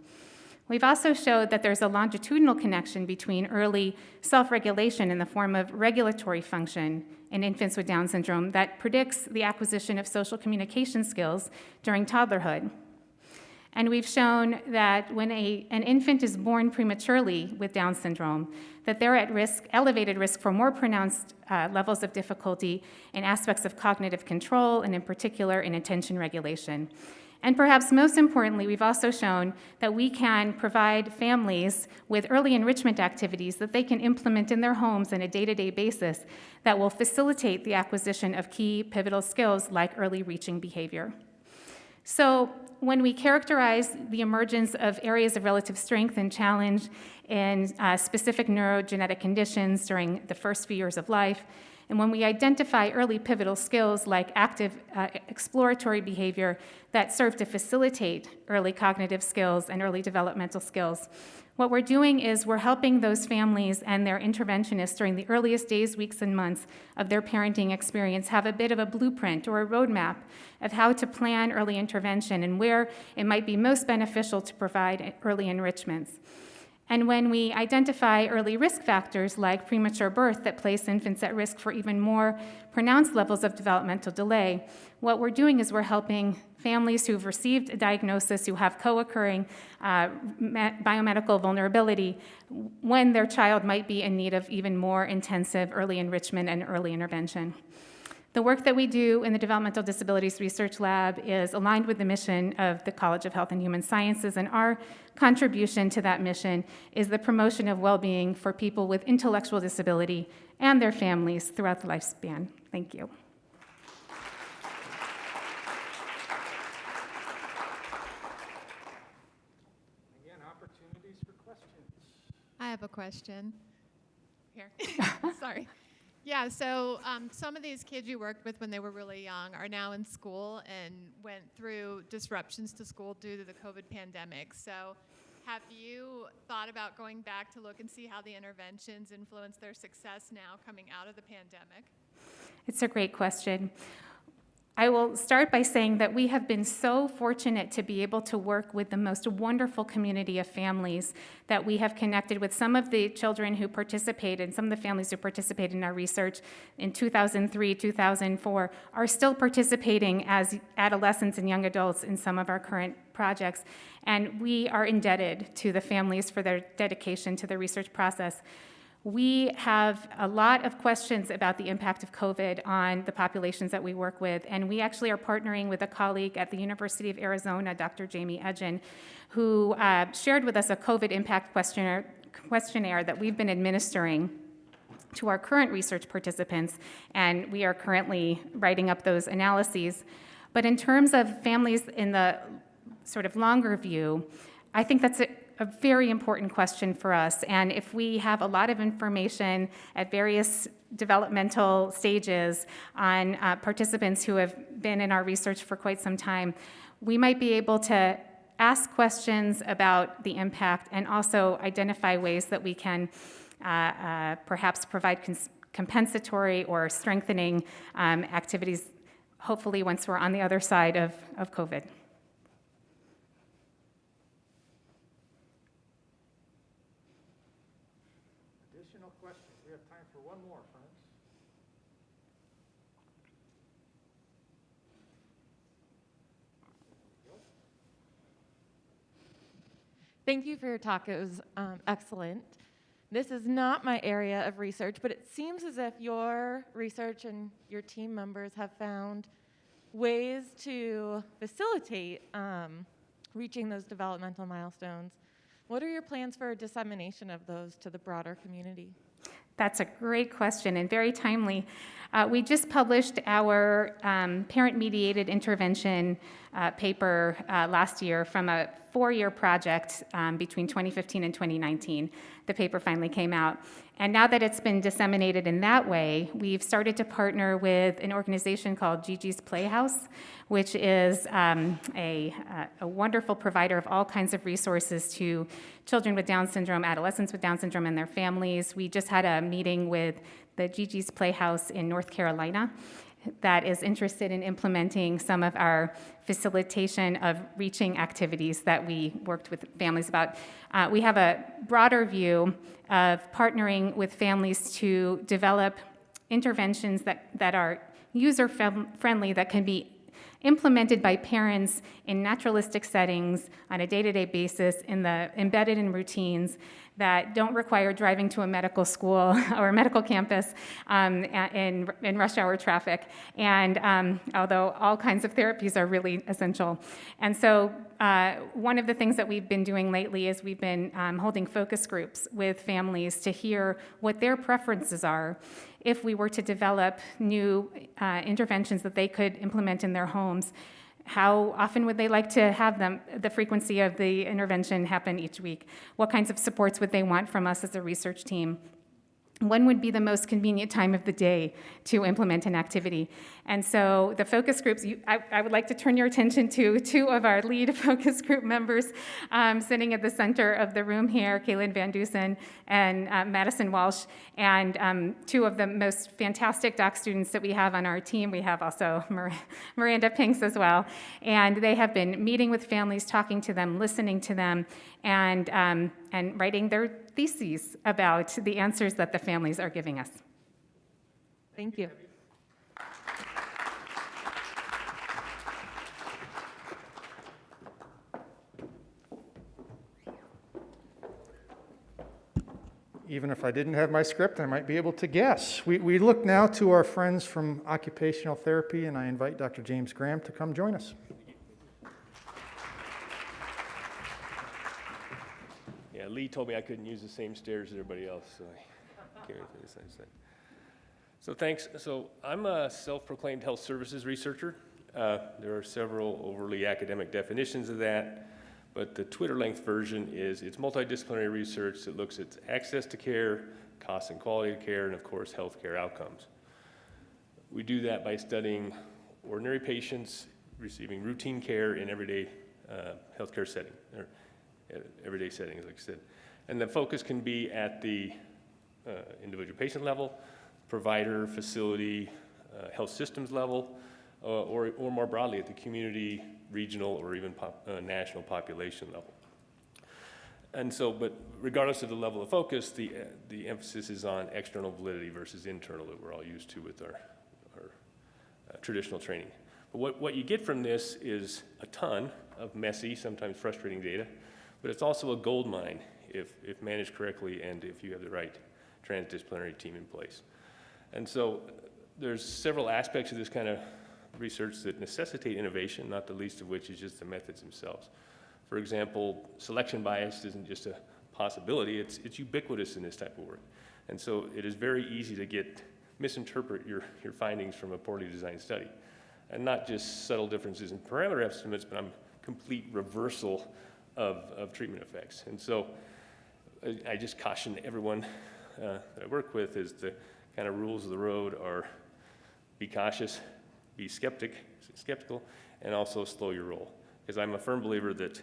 We've also showed that there's a longitudinal connection between early self-regulation in the form of regulatory function in infants with Down syndrome that predicts the acquisition of social communication skills during toddlerhood. And we've shown that when an infant is born prematurely with Down syndrome, that they're at risk, elevated risk for more pronounced levels of difficulty in aspects of cognitive control, and in particular in attention regulation. And perhaps most importantly, we've also shown that we can provide families with early enrichment activities that they can implement in their homes on a day-to-day basis that will facilitate the acquisition of key pivotal skills like early reaching behavior. So when we characterize the emergence of areas of relative strength and challenge in specific neurogenetic conditions during the first few years of life, and when we identify early pivotal skills like active exploratory behavior that serve to facilitate early cognitive skills and early developmental skills, what we're doing is we're helping those families and their interventionists during the earliest days, weeks, and months of their parenting experience have a bit of a blueprint or a roadmap of how to plan early intervention and where it might be most beneficial to provide early enrichments. And when we identify early risk factors like premature birth that place infants at risk for even more pronounced levels of developmental delay, what we're doing is we're helping families who've received a diagnosis, who have co-occurring biomedical vulnerability, when their child might be in need of even more intensive early enrichment and early intervention. The work that we do in the Developmental Disabilities Research Lab is aligned with the mission of the College of Health and Human Sciences, and our contribution to that mission is the promotion of well-being for people with intellectual disability and their families throughout the lifespan. Thank you. Again, opportunities for questions. I have a question. Here. Sorry. Yeah, so some of these kids you worked with when they were really young are now in school and went through disruptions to school due to the COVID pandemic. So have you thought about going back to look and see how the interventions influence their success now coming out of the pandemic? It's a great question. I will start by saying that we have been so fortunate to be able to work with the most wonderful community of families that we have connected with. Some of the children who participated, some of the families who participated in our research in 2003, 2004, are still participating as adolescents and young adults in some of our current projects. And we are indebted to the families for their dedication to the research process. We have a lot of questions about the impact of COVID on the populations that we work with, and we actually are partnering with a colleague at the University of Arizona, Dr. Jamie Edgen, who shared with us a COVID impact questionnaire that we've been administering to our current research participants, and we are currently writing up those analyses. But in terms of families in the sort of longer view, I think that's a very important question for us. And if we have a lot of information at various developmental stages on participants who have been in our research for quite some time, we might be able to ask questions about the impact and also identify ways that we can perhaps provide compensatory or strengthening activities, hopefully once we're on the other side of COVID. Additional questions? We have time for one more, friends. Thank you for your talk. It was excellent. This is not my area of research, but it seems as if your research and your team members have found ways to facilitate reaching those developmental milestones. What are your plans for dissemination of those to the broader community? That's a great question and very timely. We just published our parent-mediated intervention paper last year from a 4-year project between 2015 and 2019. The paper finally came out. And now that it's been disseminated in that way, we've started to partner with an organization called Gigi's Playhouse, which is a wonderful provider of all kinds of resources to children with Down syndrome, adolescents with Down syndrome, and their families. We just had a meeting with the Gigi's Playhouse in North Carolina that is interested in implementing some of our facilitation of reaching activities that we worked with families about. We have a broader view of partnering with families to develop interventions that are user-friendly, that can be implemented by parents in naturalistic settings on a day-to-day basis, embedded in routines that don't require driving to a medical school or a medical campus in rush hour traffic. And although all kinds of therapies are really essential. And so one of the things that we've been doing lately is we've been holding focus groups with families to hear what their preferences are if we were to develop new interventions that they could implement in their homes. How often would they like to have the frequency of the intervention happen each week? What kinds of supports would they want from us as a research team? When would be the most convenient time of the day to implement an activity? And so the focus groups, I would like to turn your attention to 2 of our lead focus group members sitting at the center of the room here, Kaylin Van Dusen and Madison Walsh, and 2 of the most fantastic doc students that we have on our team. We have also Miranda Pinks as well. And they have been meeting with families, talking to them, listening to them, and writing their theses about the answers that the families are giving us. Thank you. Even if I didn't have my script, I might be able to guess. We look now to our friends from occupational therapy, and I invite Dr. James Graham to come join us. Yeah, Lee told me I couldn't use the same stairs as everybody else, so I came to the same side. So thanks. So I'm a self-proclaimed health services researcher. There are several overly academic definitions of that, but the Twitter-length version is it's multidisciplinary research that looks at access to care, cost and quality of care, and of course, healthcare outcomes. We do that by studying ordinary patients receiving routine care in everyday healthcare setting, or everyday settings, like I said. And the focus can be at the individual patient level, provider, facility, health systems level, or more broadly at the community, regional, or even national population level. And so, but regardless of the level of focus, the emphasis is on external validity versus internal that we're all used to with our traditional training. But what you get from this is a ton of messy, sometimes frustrating data, but it's also a gold mine if managed correctly and if you have the right transdisciplinary team in place. And so there's several aspects of this kind of research that necessitate innovation, not the least of which is just the methods themselves. For example, selection bias isn't just a possibility, it's ubiquitous in this type of work. And so it is very easy to misinterpret your findings from a poorly designed study. And not just subtle differences in parameter estimates, but complete reversal of treatment effects. And so I just caution everyone that I work with is the kind of rules of the road are be cautious, be skeptical, and also slow your roll. Because I'm a firm believer that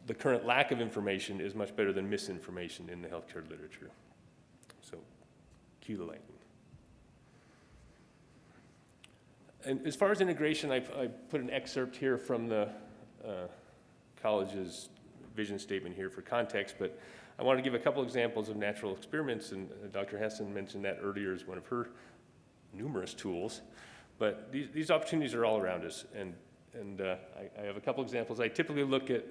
the current lack of information is much better than misinformation in the healthcare literature. So, cue the lightning. And as far as integration, I put an excerpt here from the college's vision statement here for context, but I want to give a couple examples of natural experiments, and Dr. Hessen mentioned that earlier as one of her numerous tools. But these opportunities are all around us, and And I have a couple examples. I typically look at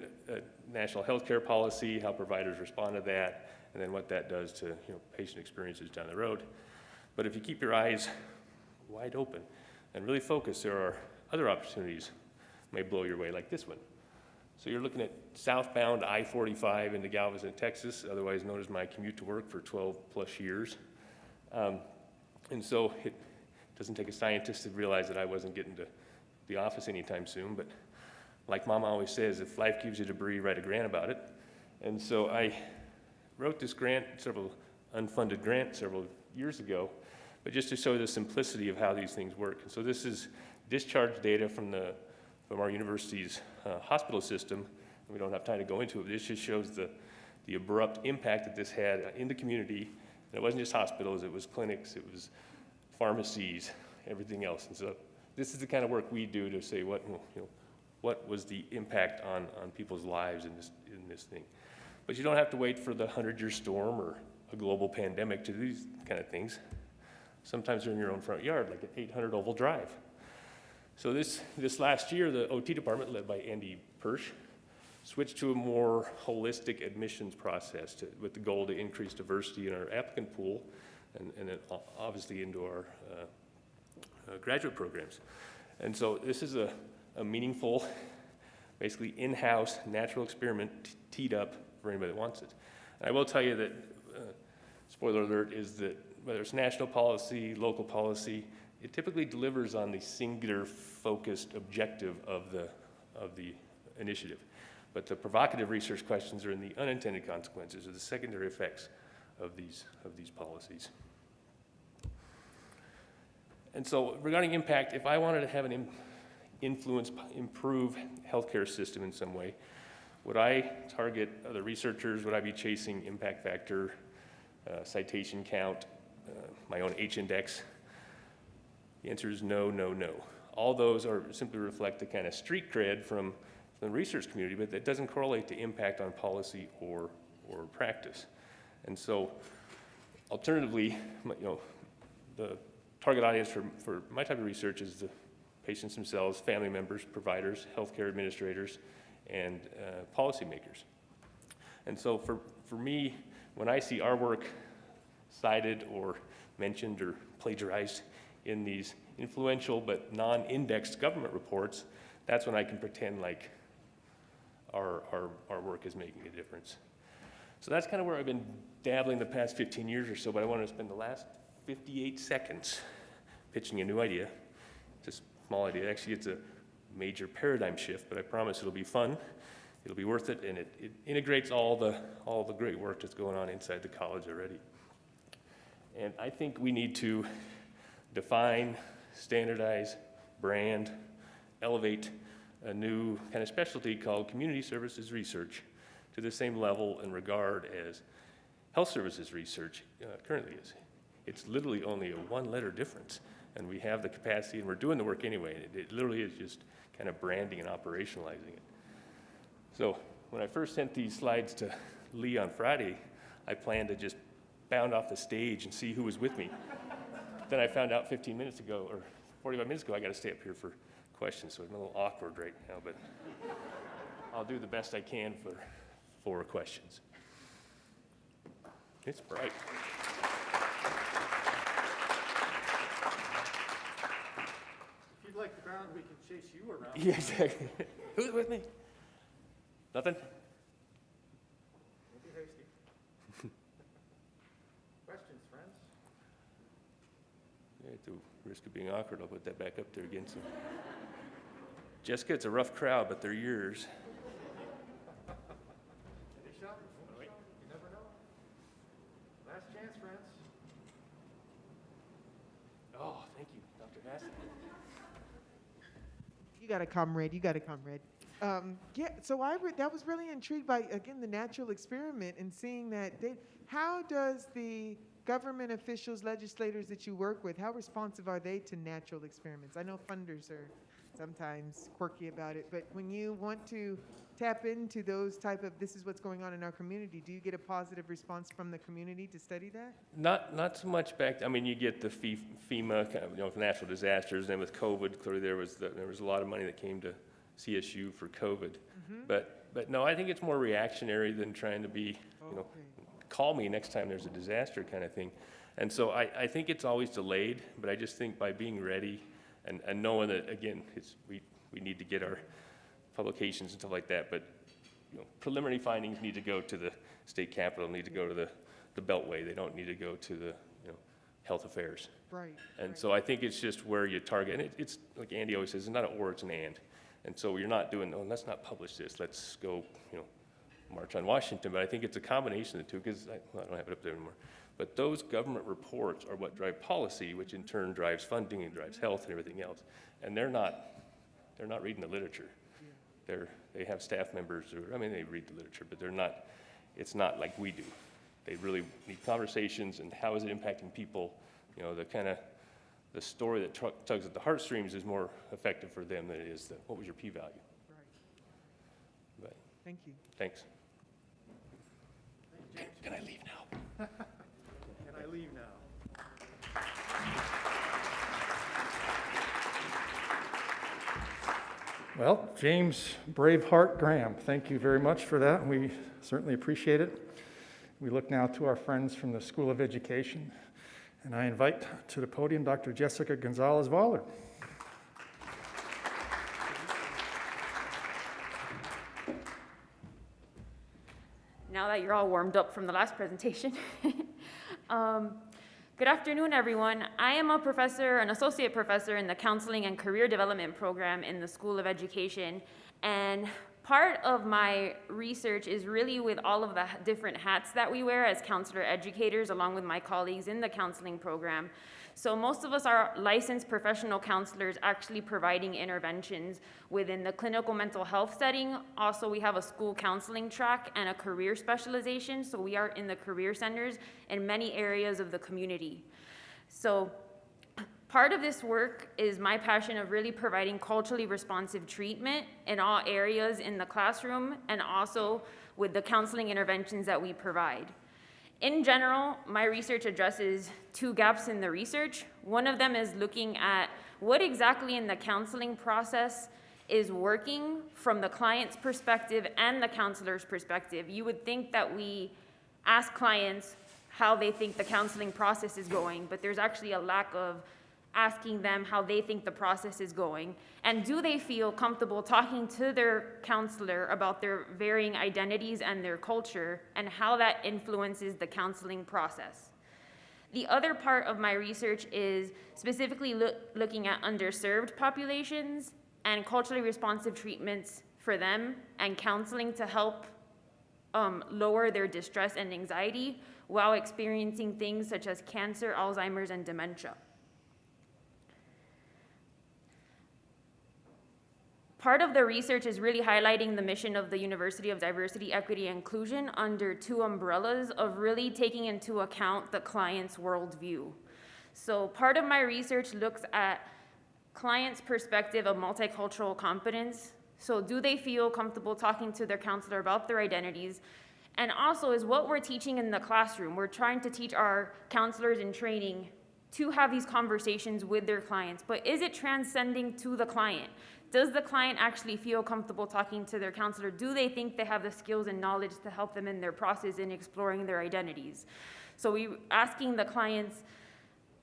national healthcare policy, how providers respond to that, and then what that does to patient experiences down the road. But if you keep your eyes wide open and really focus, there are other opportunities may blow your way, like this one. So you're looking at southbound I-45 into Galveston, Texas, otherwise known as my commute to work for 12 plus years. And so it doesn't take a scientist to realize that I wasn't getting to the office anytime soon, but like Mama always says, if life gives you debris, write a grant about it. And so I wrote this grant, several unfunded grant several years ago, but just to show the simplicity of how these things work. And so this is discharge data from our university's hospital system. We don't have time to go into it, but this just shows the abrupt impact that this had in the community. And it wasn't just hospitals, it was clinics, it was pharmacies, everything else. And so this is the kind of work we do to say what was the impact on people's lives in this thing. But you don't have to wait for the 100-year storm or a global pandemic to do these kind of things. Sometimes they're in your own front yard, like at 800 Oval Drive. So this last year, the OT department, led by Andy Persh, switched to a more holistic admissions process with the goal to increase diversity in our applicant pool and then obviously into our graduate programs. And so this is a meaningful, basically in-house natural experiment teed up for anybody that wants it. And I will tell you that, spoiler alert, is that whether it's national policy, local policy, it typically delivers on the singular focused objective of the initiative. But the provocative research questions are in the unintended consequences or the secondary effects of these policies. And so regarding impact, if I wanted to have an influence, improve healthcare system in some way, would I target other researchers? Would I be chasing impact factor, citation count, my own H-index? The answer is no, no, no. All those are simply reflect the kind of street cred from the research community, but that doesn't correlate to impact on policy or practice. And so, alternatively, the target audience for my type of research is the patients themselves, family members, providers, healthcare administrators, and policymakers. And so for me, when I see our work cited or mentioned or plagiarized in these influential but non-indexed government reports, that's when I can pretend like our work is making a difference. So that's kind of where I've been dabbling the past 15 years or so, but I want to spend the last 58 seconds pitching a new idea. It's a small idea. Actually, it's a major paradigm shift, but I promise it'll be fun. It'll be worth it, and it integrates all the great work that's going on inside the college already. And I think we need to define, standardize, brand, elevate a new kind of specialty called community services research to the same level and regard as health services research currently is. It's literally only a one-letter difference, and we have the capacity, and we're doing the work anyway. It literally is just kind of branding and operationalizing it. So when I first sent these slides to Lee on Friday, I planned to just bound off the stage and see who was with me. Then I found out 15 minutes ago, or 45 minutes ago, I got to stay up here for questions, so it's a little awkward right now, but I'll do the best I can for questions. It's bright. If you'd like the ground, we can chase you around. Yeah, exactly. Who's with me? Nothing? Don't be hasty. Questions, friends? Yeah, at the risk of being awkward, I'll put that back up there again. So. Jessica, it's a rough crowd, but they're yours. Any shot? You never know. Last chance, friends. Oh, thank you, Dr. Hassan. You got a comrade. You got a comrade. Yeah, so that was really intrigued by, again, the natural experiment and seeing that. How does the government officials, legislators that you work with, how responsive are they to natural experiments? I know funders are sometimes quirky about it, but when you want to tap into those type of, this is what's going on in our community, do you get a positive response from the community to study that? Not so much back. I mean, you get the FEMA kind of, natural disasters, and with COVID, clearly there was a lot of money that came to CSU for COVID. But no, I think it's more reactionary than trying to be, you know, call me next time there's a disaster kind of thing. And so I think it's always delayed, but I just think by being ready and knowing that, again, we need to get our publications and stuff like that, but you know, preliminary findings need to go to the state capitol, need to go to the Beltway. They don't need to go to the, you know, health affairs. Right. And so I think it's just where you target, and it's like Andy always says, it's not an or, it's an and. And so you're not doing, oh, let's not publish this, let's go, you know, march on Washington. But I think it's a combination of the two, because I don't have it up there anymore. But those government reports are what drive policy, which in turn drives funding and drives health and everything else. And they're not reading the literature. They have staff members who, I mean, they read the literature, but it's not like we do. They really need conversations, and how is it impacting people? You know, the story that tugs at the heartstrings is more effective for them than it is what was your p-value? Right. But Thank you. Thanks. Can I leave now? Can I leave now? Well, James Braveheart Graham, thank you very much for that. We certainly appreciate it. We look now to our friends from the School of Education, and I invite to the podium Dr. Jessica Gonzalez-Voller. Now that you're all warmed up from the last presentation. Good afternoon, everyone. I am an associate professor in the Counseling and Career Development program in the School of Education, and part of my research is really with all of the different hats that we wear as counselor educators, along with my colleagues in the counseling program. So most of us are licensed professional counselors actually providing interventions within the clinical mental health setting. Also, we have a school counseling track and a career specialization. So we are in the career centers in many areas of the community. So part of this work is my passion of really providing culturally responsive treatment in all areas in the classroom, and also with the counseling interventions that we provide. In general, my research addresses two gaps in the research. One of them is looking at what exactly in the counseling process is working from the client's perspective and the counselor's perspective. You would think that we ask clients how they think the counseling process is going, but there's actually a lack of asking them how they think the process is going, and do they feel comfortable talking to their counselor about their varying identities and their culture, and how that influences the counseling process. The other part of my research is specifically looking at underserved populations and culturally responsive treatments for them, and counseling to help lower their distress and anxiety while experiencing things such as cancer, Alzheimer's, and dementia. Part of the research is really highlighting the mission of the University of Diversity, Equity, and Inclusion under two umbrellas of really taking into account the client's worldview. So part of my research looks at client's perspective of multicultural competence. So do they feel comfortable talking to their counselor about their identities? And also is what we're teaching in the classroom. We're trying to teach our counselors in training to have these conversations with their clients, but is it transcending to the client? Does the client actually feel comfortable talking to their counselor? Do they think they have the skills and knowledge to help them in their process in exploring their identities? So we're asking the clients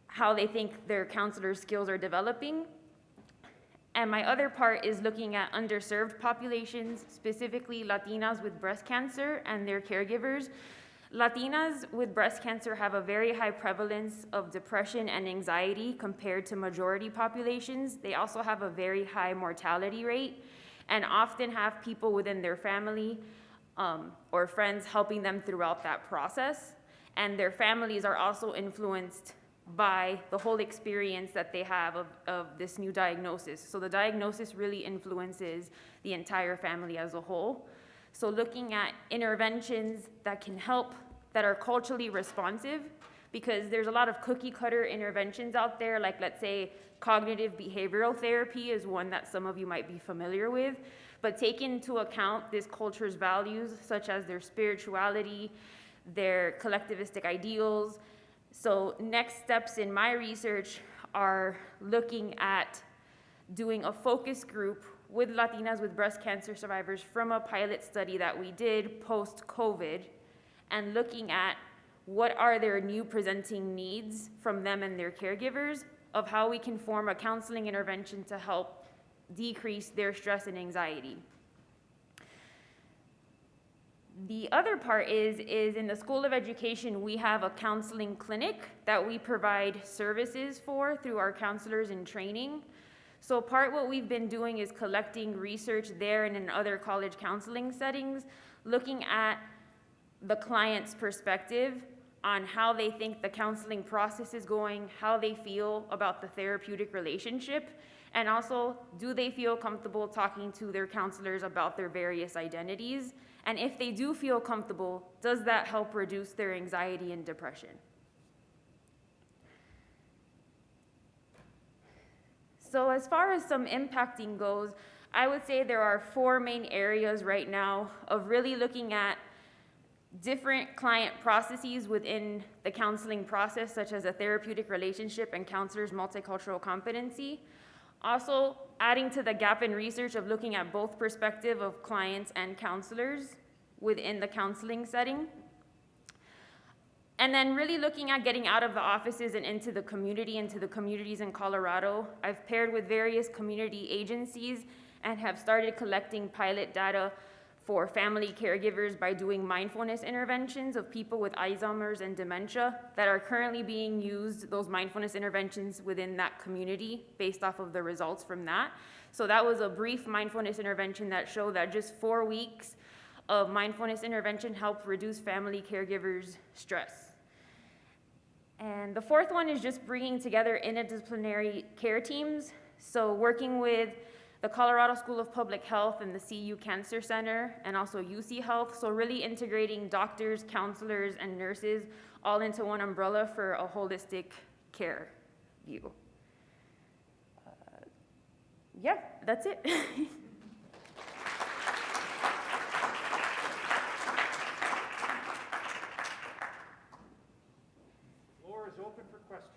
how they think their counselor's skills are developing. And my other part is looking at underserved populations, specifically Latinas with breast cancer and their caregivers. Latinas with breast cancer have a very high prevalence of depression and anxiety compared to majority populations. They also have a very high mortality rate, and often have people within their family or friends helping them throughout that process. And their families are also influenced by the whole experience that they have of this new diagnosis. So the diagnosis really influences the entire family as a whole. So looking at interventions that can help, that are culturally responsive, because there's a lot of cookie cutter interventions out there, like let's say cognitive behavioral therapy is one that some of you might be familiar with, but take into account this culture's values, such as their spirituality, their collectivistic ideals. So next steps in my research are looking at doing a focus group with Latinas with breast cancer survivors from a pilot study that we did post-COVID, and looking at what are their new presenting needs from them and their caregivers, of how we can form a counseling intervention to help decrease their stress and anxiety. The other part is in the School of Education, we have a counseling clinic that we provide services for through our counselors in training. So what we've been doing is collecting research there and in other college counseling settings, looking at the client's perspective on how they think the counseling process is going, how they feel about the therapeutic relationship, and also, do they feel comfortable talking to their counselors about their various identities? And if they do feel comfortable, does that help reduce their anxiety and depression? So as far as some impacting goes, I would say there are 4 main areas right now of really looking at different client processes within the counseling process, such as a therapeutic relationship and counselor's multicultural competency. Also, adding to the gap in research of looking at both perspective of clients and counselors within the counseling setting. And then really looking at getting out of the offices and into the communities in Colorado. I've paired with various community agencies and have started collecting pilot data for family caregivers by doing mindfulness interventions of people with Alzheimer's and dementia that are currently being used, those mindfulness interventions within that community based off of the results from that. So that was a brief mindfulness intervention that showed that just 4 weeks of mindfulness intervention helped reduce family caregivers' stress. And the 4th one is just bringing together interdisciplinary care teams. So working with the Colorado School of Public Health and the CU Cancer Center, and also UC Health. So really integrating doctors, counselors, and nurses all into one umbrella for a holistic care view. Yeah, that's it. Floor is open for questions.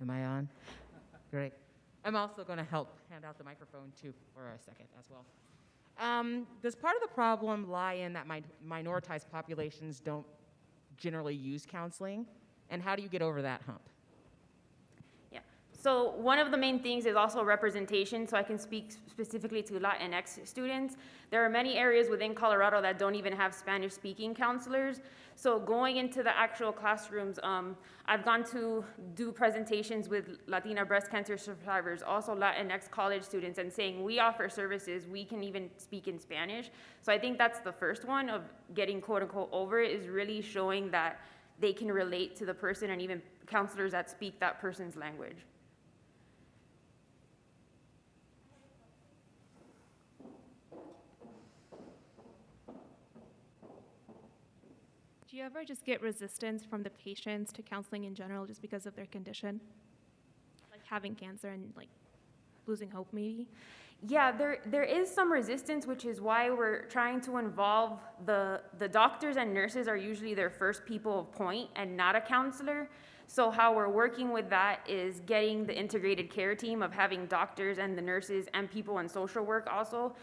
Am I on? Great. I'm also going to help hand out the microphone too for a second as well. Does part of the problem lie in that minoritized populations don't generally use counseling? And how do you get over that hump? Yeah. So one of the main things is also representation. So I can speak specifically to Latinx students. There are many areas within Colorado that don't even have Spanish-speaking counselors. So going into the actual classrooms, I've gone to do presentations with Latina breast cancer survivors, also Latinx college students, and saying we offer services, we can even speak in Spanish. So I think that's the first one of getting quote unquote over it, is really showing that they can relate to the person, and even counselors that speak that person's language. Do you ever just get resistance from the patients to counseling in general just because of their condition? Like having cancer and like losing hope maybe? Yeah, there is some resistance, which is why we're trying to involve the doctors and nurses are usually their first people of point and not a counselor. So how we're working with that is getting the integrated care team of having doctors and the nurses and people in social work also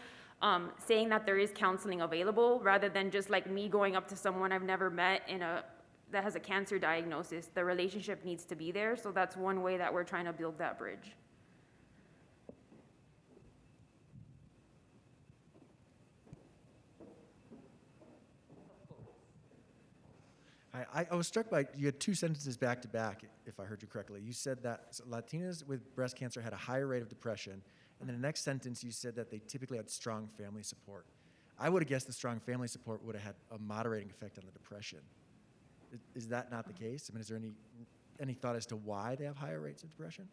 saying that there is counseling available, rather than just like me going up to someone I've never met that has a cancer diagnosis. The relationship needs to be there, so that's one way that we're trying to build that bridge. I was struck by, you had 2 sentences back to back, if I heard you correctly. You said that Latinas with breast cancer had a higher rate of depression, and then the next sentence you said that they typically had strong family support. I would have guessed the strong family support would have had a moderating effect on the depression. Is that not the case? I mean, is there any thought as to why they have higher rates of depression?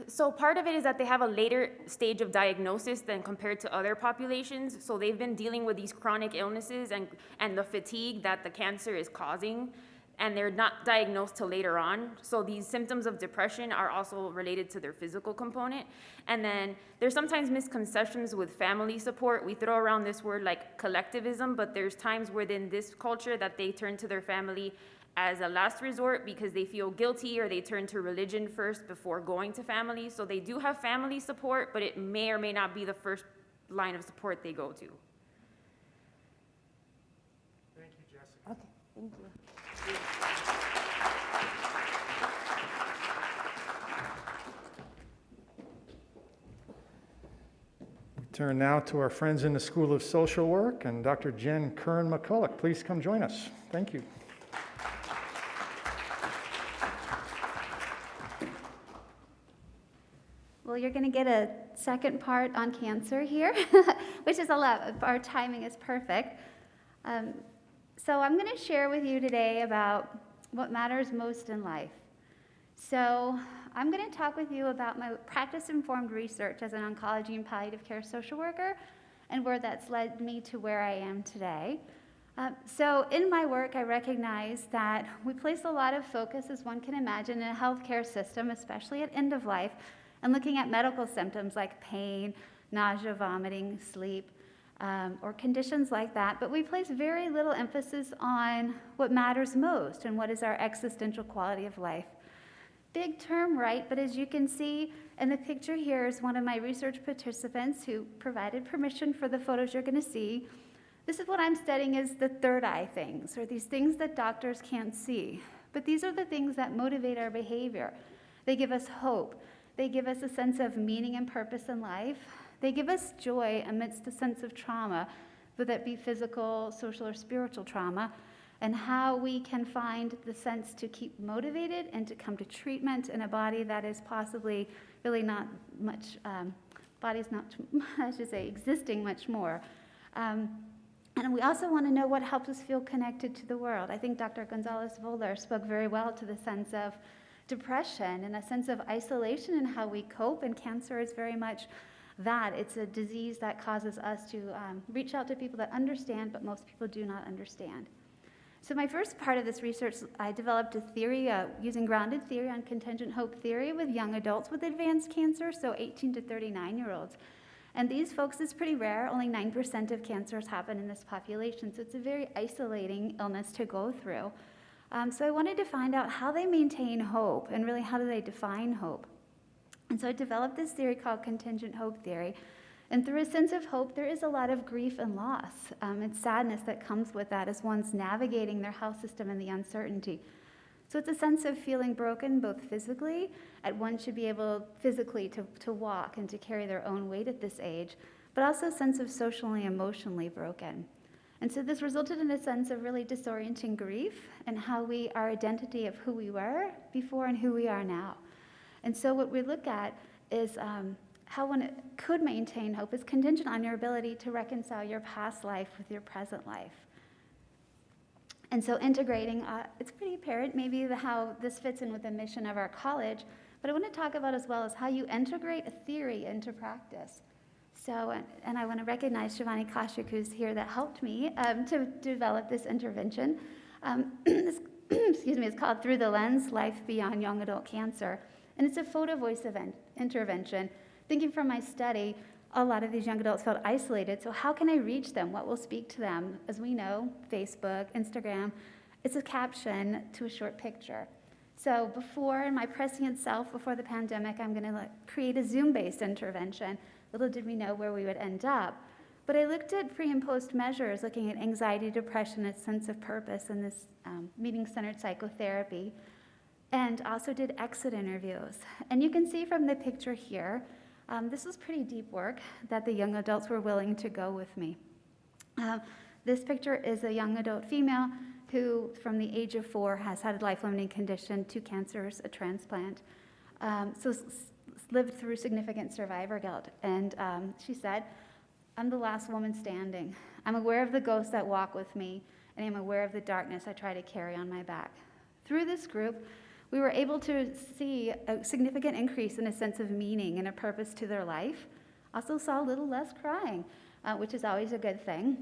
So part of it is that they have a later stage of diagnosis than compared to other populations. So they've been dealing with these chronic illnesses and the fatigue that the cancer is causing, and they're not diagnosed till later on. So these symptoms of depression are also related to their physical component. And then there's sometimes misconceptions with family support. We throw around this word like collectivism, but there's times within this culture that they turn to their family as a last resort because they feel guilty or they turn to religion first before going to family. So they do have family support, but it may or may not be the first line of support they go to. Thank you, Jessica. Okay, thank you. Turn now to our friends in the School of Social Work and Dr. Jen Kern Mcculloch. Please come join us. Thank you. Well, you're going to get a second part on cancer here, which is a lot. Our timing is perfect. So I'm going to share with you today about what matters most in life. So I'm going to talk with you about my practice-informed research as an oncology and palliative care social worker and where that's led me to where I am today. So in my work, I recognize that we place a lot of focus, as one can imagine, in a healthcare system, especially at end of life, and looking at medical symptoms like pain, nausea, vomiting, sleep, or conditions like that. But we place very little emphasis on what matters most and what is our existential quality of life. Big term, right? But as you can see in the picture here is one of my research participants who provided permission for the photos you're going to see. This is what I'm studying is the third eye things, or these things that doctors can't see. But these are the things that motivate our behavior. They give us hope. They give us a sense of meaning and purpose in life. They give us joy amidst a sense of trauma, whether it be physical, social, or spiritual trauma, and how we can find the sense to keep motivated and to come to treatment in a body that is possibly really not much, body's not, I should say, existing much more. And we also want to know what helps us feel connected to the world. I think Dr. Gonzalez-Voller spoke very well to the sense of depression and a sense of isolation and how we cope, and cancer is very much that. It's a disease that causes us to reach out to people that understand, but most people do not understand. So my first part of this research, I developed a theory using grounded theory on contingent hope theory with young adults with advanced cancer, so 18 to 39-year-olds. And these folks, it's pretty rare. Only 9% of cancers happen in this population, so it's a very isolating illness to go through. So I wanted to find out how they maintain hope, and really how do they define hope. And so I developed this theory called contingent hope theory. And through a sense of hope, there is a lot of grief and loss and sadness that comes with that as one's navigating their health system and the uncertainty. So it's a sense of feeling broken, both physically, and one should be able physically to walk and to carry their own weight at this age, but also a sense of socially and emotionally broken. And so this resulted in a sense of really disorienting grief and how our identity of who we were before and who we are now. And so what we look at is how one could maintain hope is contingent on your ability to reconcile your past life with your present life. And so integrating, it's pretty apparent maybe how this fits in with the mission of our college, but I want to talk about as well as how you integrate a theory into practice. So, and I want to recognize Shivani Kaushik, who's here, that helped me to develop this intervention. This, excuse me, it's called Through the Lens, Life Beyond Young Adult Cancer. And it's a photo voice intervention. Thinking from my study, a lot of these young adults felt isolated, so how can I reach them? What will speak to them? As we know, Facebook, Instagram, it's a caption to a short picture. So before, in my prescient self, before the pandemic, I'm gonna create a Zoom-based intervention. Little did we know where we would end up. But I looked at pre and post measures, looking at anxiety, depression, a sense of purpose in this meaning-centered psychotherapy, and also did exit interviews. And you can see from the picture here, this was pretty deep work that the young adults were willing to go with me. This picture is a young adult female who, from the age of 4, has had a life-limiting condition, 2 cancers, a transplant. So lived through significant survivor guilt. And she said, I'm the last woman standing. I'm aware of the ghosts that walk with me, and I'm aware of the darkness I try to carry on my back. Through this group, we were able to see a significant increase in a sense of meaning and a purpose to their life. Also saw a little less crying, which is always a good thing.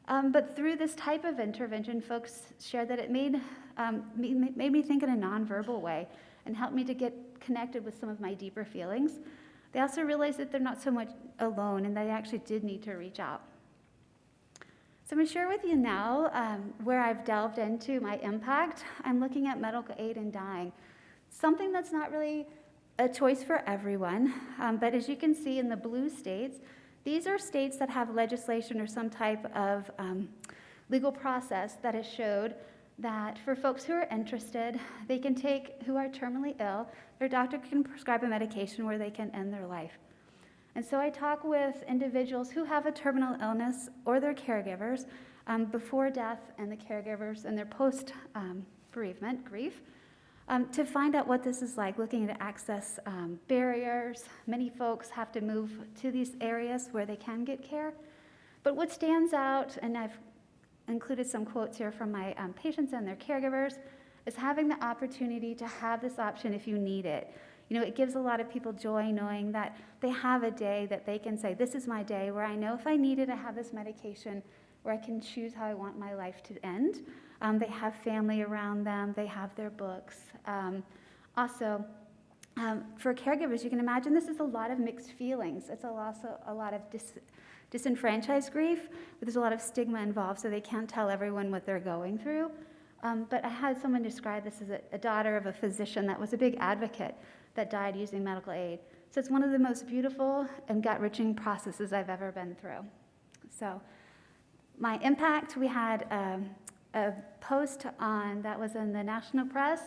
But through this type of intervention, folks shared that it made me think in a nonverbal way and helped me to get connected with some of my deeper feelings. They also realized that they're not so much alone and they actually did need to reach out. So I'm going to share with you now where I've delved into my impact. I'm looking at medical aid in dying, something that's not really a choice for everyone, but as you can see in the blue states, these are states that have legislation or some type of legal process that has showed that for folks who are interested, they can take, who are terminally ill, their doctor can prescribe a medication where they can end their life. And so I talk with individuals who have a terminal illness or their caregivers before death, and the caregivers and their post-bereavement grief, to find out what this is like, looking at access barriers. Many folks have to move to these areas where they can get care. But what stands out, and I've included some quotes here from my patients and their caregivers, is having the opportunity to have this option if you need it. You know, it gives a lot of people joy knowing that they have a day that they can say, this is my day where I know if I need it, I have this medication where I can choose how I want my life to end. They have family around them, they have their books. Also, for caregivers, you can imagine this is a lot of mixed feelings. It's also a lot of disenfranchised grief, but there's a lot of stigma involved, so they can't tell everyone what they're going through. But I had someone describe this as a daughter of a physician that was a big advocate that died using medical aid. So it's one of the most beautiful and gut-wrenching processes I've ever been through. So my impact, we had a post on that was in the national press.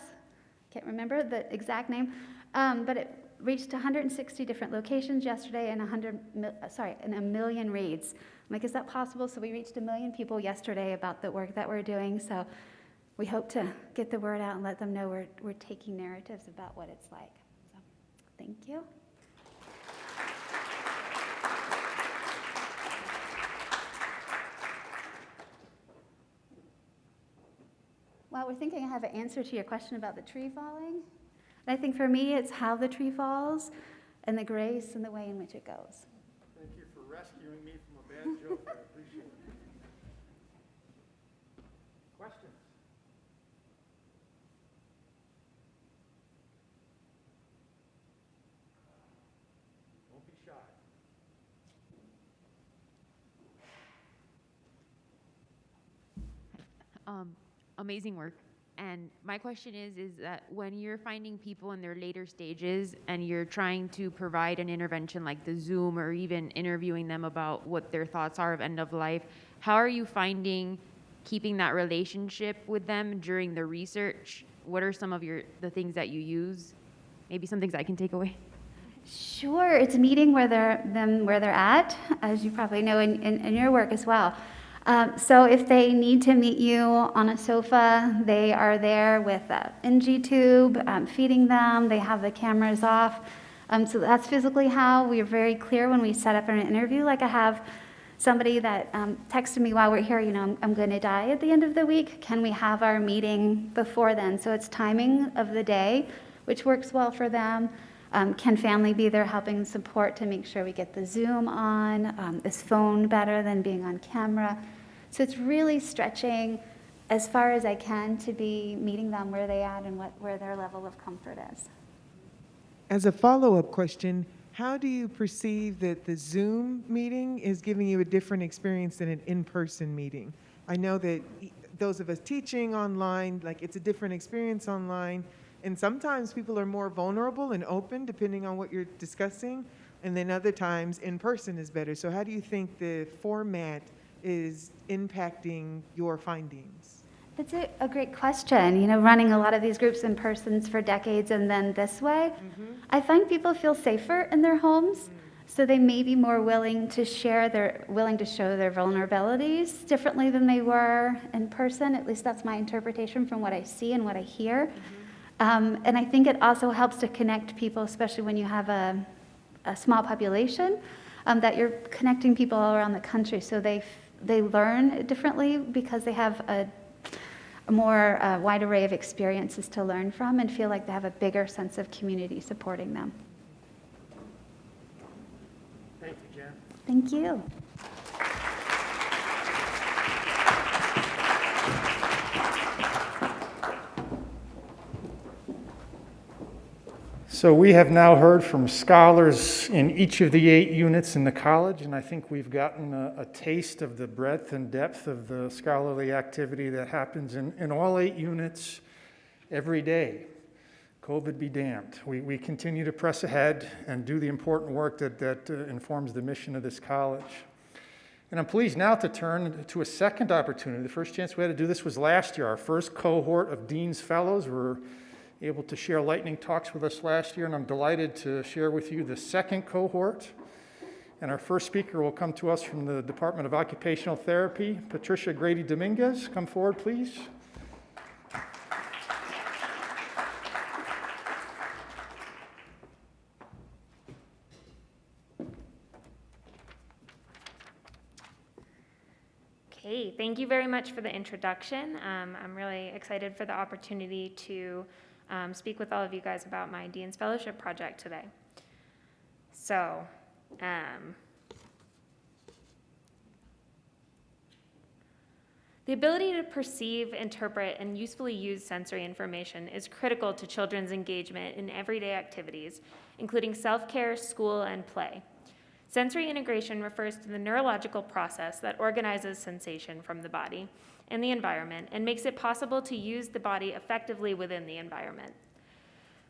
Can't remember the exact name, but it reached 160 different locations yesterday and a million reads. I'm like, is that possible? So we reached 1 million people yesterday about the work that we're doing. So we hope to get the word out and let them know we're taking narratives about what it's like. So thank you. Well, we're thinking I have an answer to your question about the tree falling. And I think for me, it's how the tree falls and the grace and the way in which it goes. Thank you for rescuing me from a bad joke. I appreciate it. Questions? Don't be shy. Amazing work. And my question is that when you're finding people in their later stages and you're trying to provide an intervention like the Zoom or even interviewing them about what their thoughts are of end of life, how are you finding keeping that relationship with them during the research? What are some of the things that you use? Maybe some things I can take away. Sure, it's meeting where they're at, as you probably know in your work as well. So if they need to meet you on a sofa, they are there with an NG tube, feeding them. They have the cameras off. So that's physically how we are very clear when we set up an interview. Like I have somebody that texted me while we're here, you know, I'm going to die at the end of the week. Can we have our meeting before then? So it's timing of the day, which works well for them. Can family be there helping support to make sure we get the Zoom on? Is phone better than being on camera? So it's really stretching as far as I can to be meeting them where they at and where their level of comfort is. As a follow-up question, how do you perceive that the Zoom meeting is giving you a different experience than an in-person meeting? I know that those of us teaching online, like it's a different experience online, and sometimes people are more vulnerable and open depending on what you're discussing, and then other times in person is better. So how do you think the format is impacting your findings? That's a great question. You know, running a lot of these groups in persons for decades and then this way, I find people feel safer in their homes, so they may be more willing to show their vulnerabilities differently than they were in person. At least that's my interpretation from what I see and what I hear. And I think it also helps to connect people, especially when you have a small population, that you're connecting people all around the country, so they learn differently because they have a more wide array of experiences to learn from and feel like they have a bigger sense of community supporting them. Thank you, Jen. Thank you. So we have now heard from scholars in each of the 8 units in the college, and I think we've gotten a taste of the breadth and depth of the scholarly activity that happens in all 8 units every day. COVID be damned. We continue to press ahead and do the important work that informs the mission of this college. And I'm pleased now to turn to a second opportunity. The first chance we had to do this was last year. Our first cohort of Dean's Fellows were able to share Lightning Talks with us last year, and I'm delighted to share with you the second cohort. And our first speaker will come to us from the Department of Occupational Therapy, Patricia Grady Dominguez. Come forward, please. Okay, thank you very much for the introduction. I'm really excited for the opportunity to speak with all of you guys about my Dean's Fellowship project today. So, the ability to perceive, interpret, and usefully use sensory information is critical to children's engagement in everyday activities, including self-care, school, and play. Sensory integration refers to the neurological process that organizes sensation from the body and the environment and makes it possible to use the body effectively within the environment.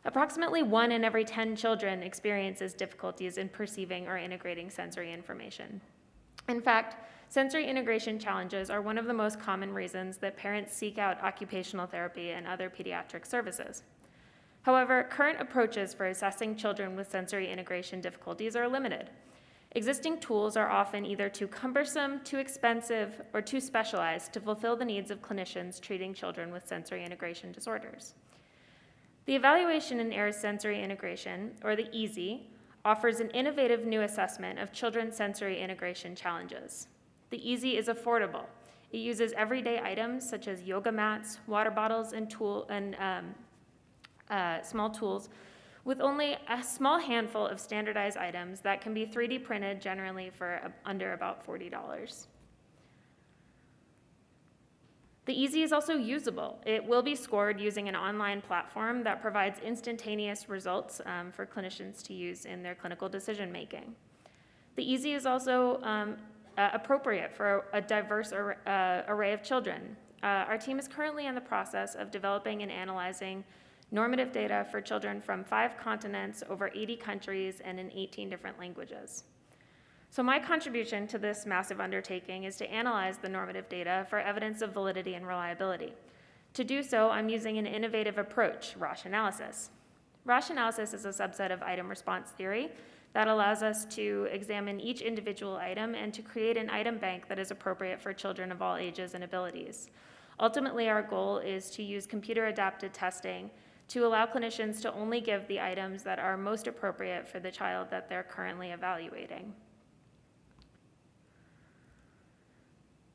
Approximately 1 in every 10 children experiences difficulties in perceiving or integrating sensory information. In fact, sensory integration challenges are one of the most common reasons that parents seek out occupational therapy and other pediatric services. However, current approaches for assessing children with sensory integration difficulties are limited. Existing tools are often either too cumbersome, too expensive, or too specialized to fulfill the needs of clinicians treating children with sensory integration disorders. The Evaluation in Air Sensory Integration, or the EASY, offers an innovative new assessment of children's sensory integration challenges. The EASY is affordable. It uses everyday items such as yoga mats, water bottles, and small tools, with only a small handful of standardized items that can be 3D printed generally for under about $40. The EASY is also usable. It will be scored using an online platform that provides instantaneous results for clinicians to use in their clinical decision making. The EASY is also appropriate for a diverse array of children. Our team is currently in the process of developing and analyzing normative data for children from 5 continents, over 80 countries, and in 18 different languages. So my contribution to this massive undertaking is to analyze the normative data for evidence of validity and reliability. To do so, I'm using an innovative approach, Roche analysis. Roche analysis is a subset of item response theory that allows us to examine each individual item and to create an item bank that is appropriate for children of all ages and abilities. Ultimately, our goal is to use computer-adapted testing to allow clinicians to only give the items that are most appropriate for the child that they're currently evaluating.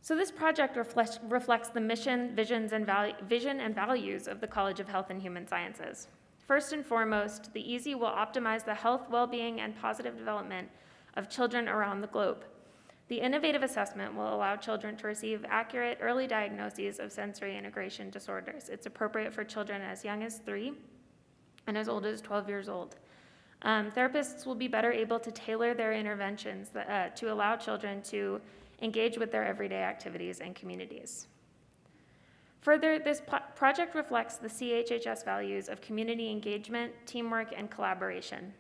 So this project reflects the mission, vision, and values of the College of Health and Human Sciences. First and foremost, the EASY will optimize the health, well-being, and positive development of children around the globe. The innovative assessment will allow children to receive accurate early diagnoses of sensory integration disorders. It's appropriate for children as young as 3 and as old as 12 years old. Therapists will be better able to tailor their interventions to allow children to engage with their everyday activities and communities. Further, this project reflects the CHHS values of community engagement, teamwork, and collaboration.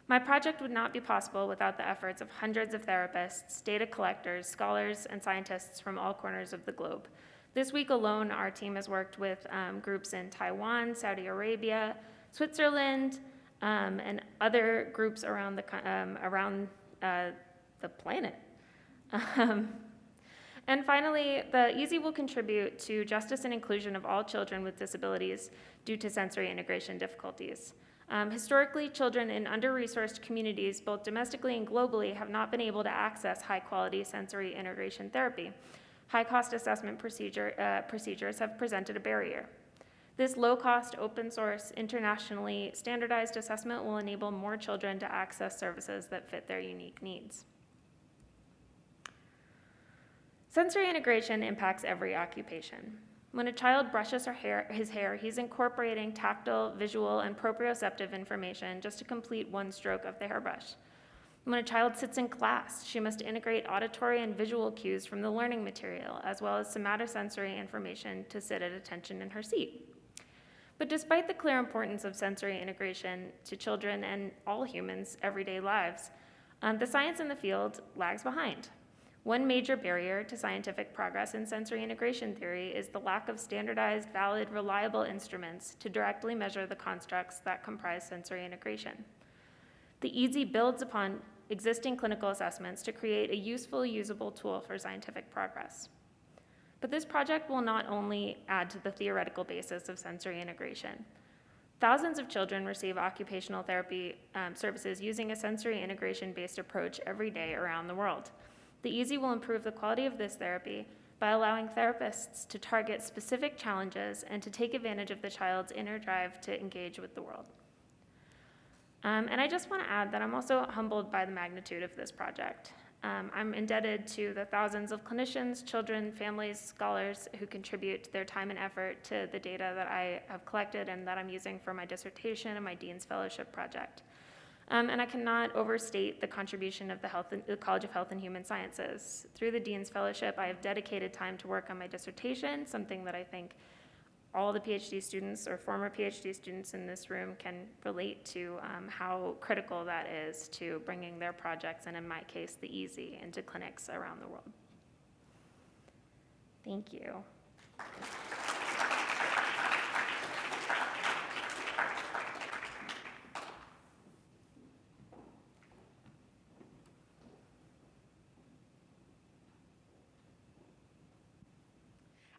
My project would not be possible without the efforts of hundreds of therapists, data collectors, scholars, and scientists from all corners of the globe. This week alone, our team has worked with groups in Taiwan, Saudi Arabia, Switzerland, and other groups around the planet. And finally, the EASY will contribute to justice and inclusion of all children with disabilities due to sensory integration difficulties. Historically, children in under-resourced communities, both domestically and globally, have not been able to access high-quality sensory integration therapy. High-cost assessment procedures have presented a barrier. This low-cost, open-source, internationally standardized assessment will enable more children to access services that fit their unique needs. Sensory integration impacts every occupation. When a child brushes his hair, he's incorporating tactile, visual, and proprioceptive information just to complete one stroke of the hairbrush. When a child sits in class, she must integrate auditory and visual cues from the learning material, as well as somatosensory information to sit at attention in her seat. But despite the clear importance of sensory integration to children and all humans' everyday lives, the science in the field lags behind. One major barrier to scientific progress in sensory integration theory is the lack of standardized, valid, reliable instruments to directly measure the constructs that comprise sensory integration. The EASY builds upon existing clinical assessments to create a useful, usable tool for scientific progress. But this project will not only add to the theoretical basis of sensory integration. Thousands of children receive occupational therapy services using a sensory integration-based approach every day around the world. The EASY will improve the quality of this therapy by allowing therapists to target specific challenges and to take advantage of the child's inner drive to engage with the world. And I just want to add that I'm also humbled by the magnitude of this project. I'm indebted to the thousands of clinicians, children, families, scholars who contribute their time and effort to the data that I have collected and that I'm using for my dissertation and my Dean's Fellowship project. And I cannot overstate the contribution of the College of Health and Human Sciences. Through the Dean's Fellowship, I have dedicated time to work on my dissertation, something that I think all the PhD students or former PhD students in this room can relate to how critical that is to bringing their projects, and in my case, the EASY, into clinics around the world. Thank you.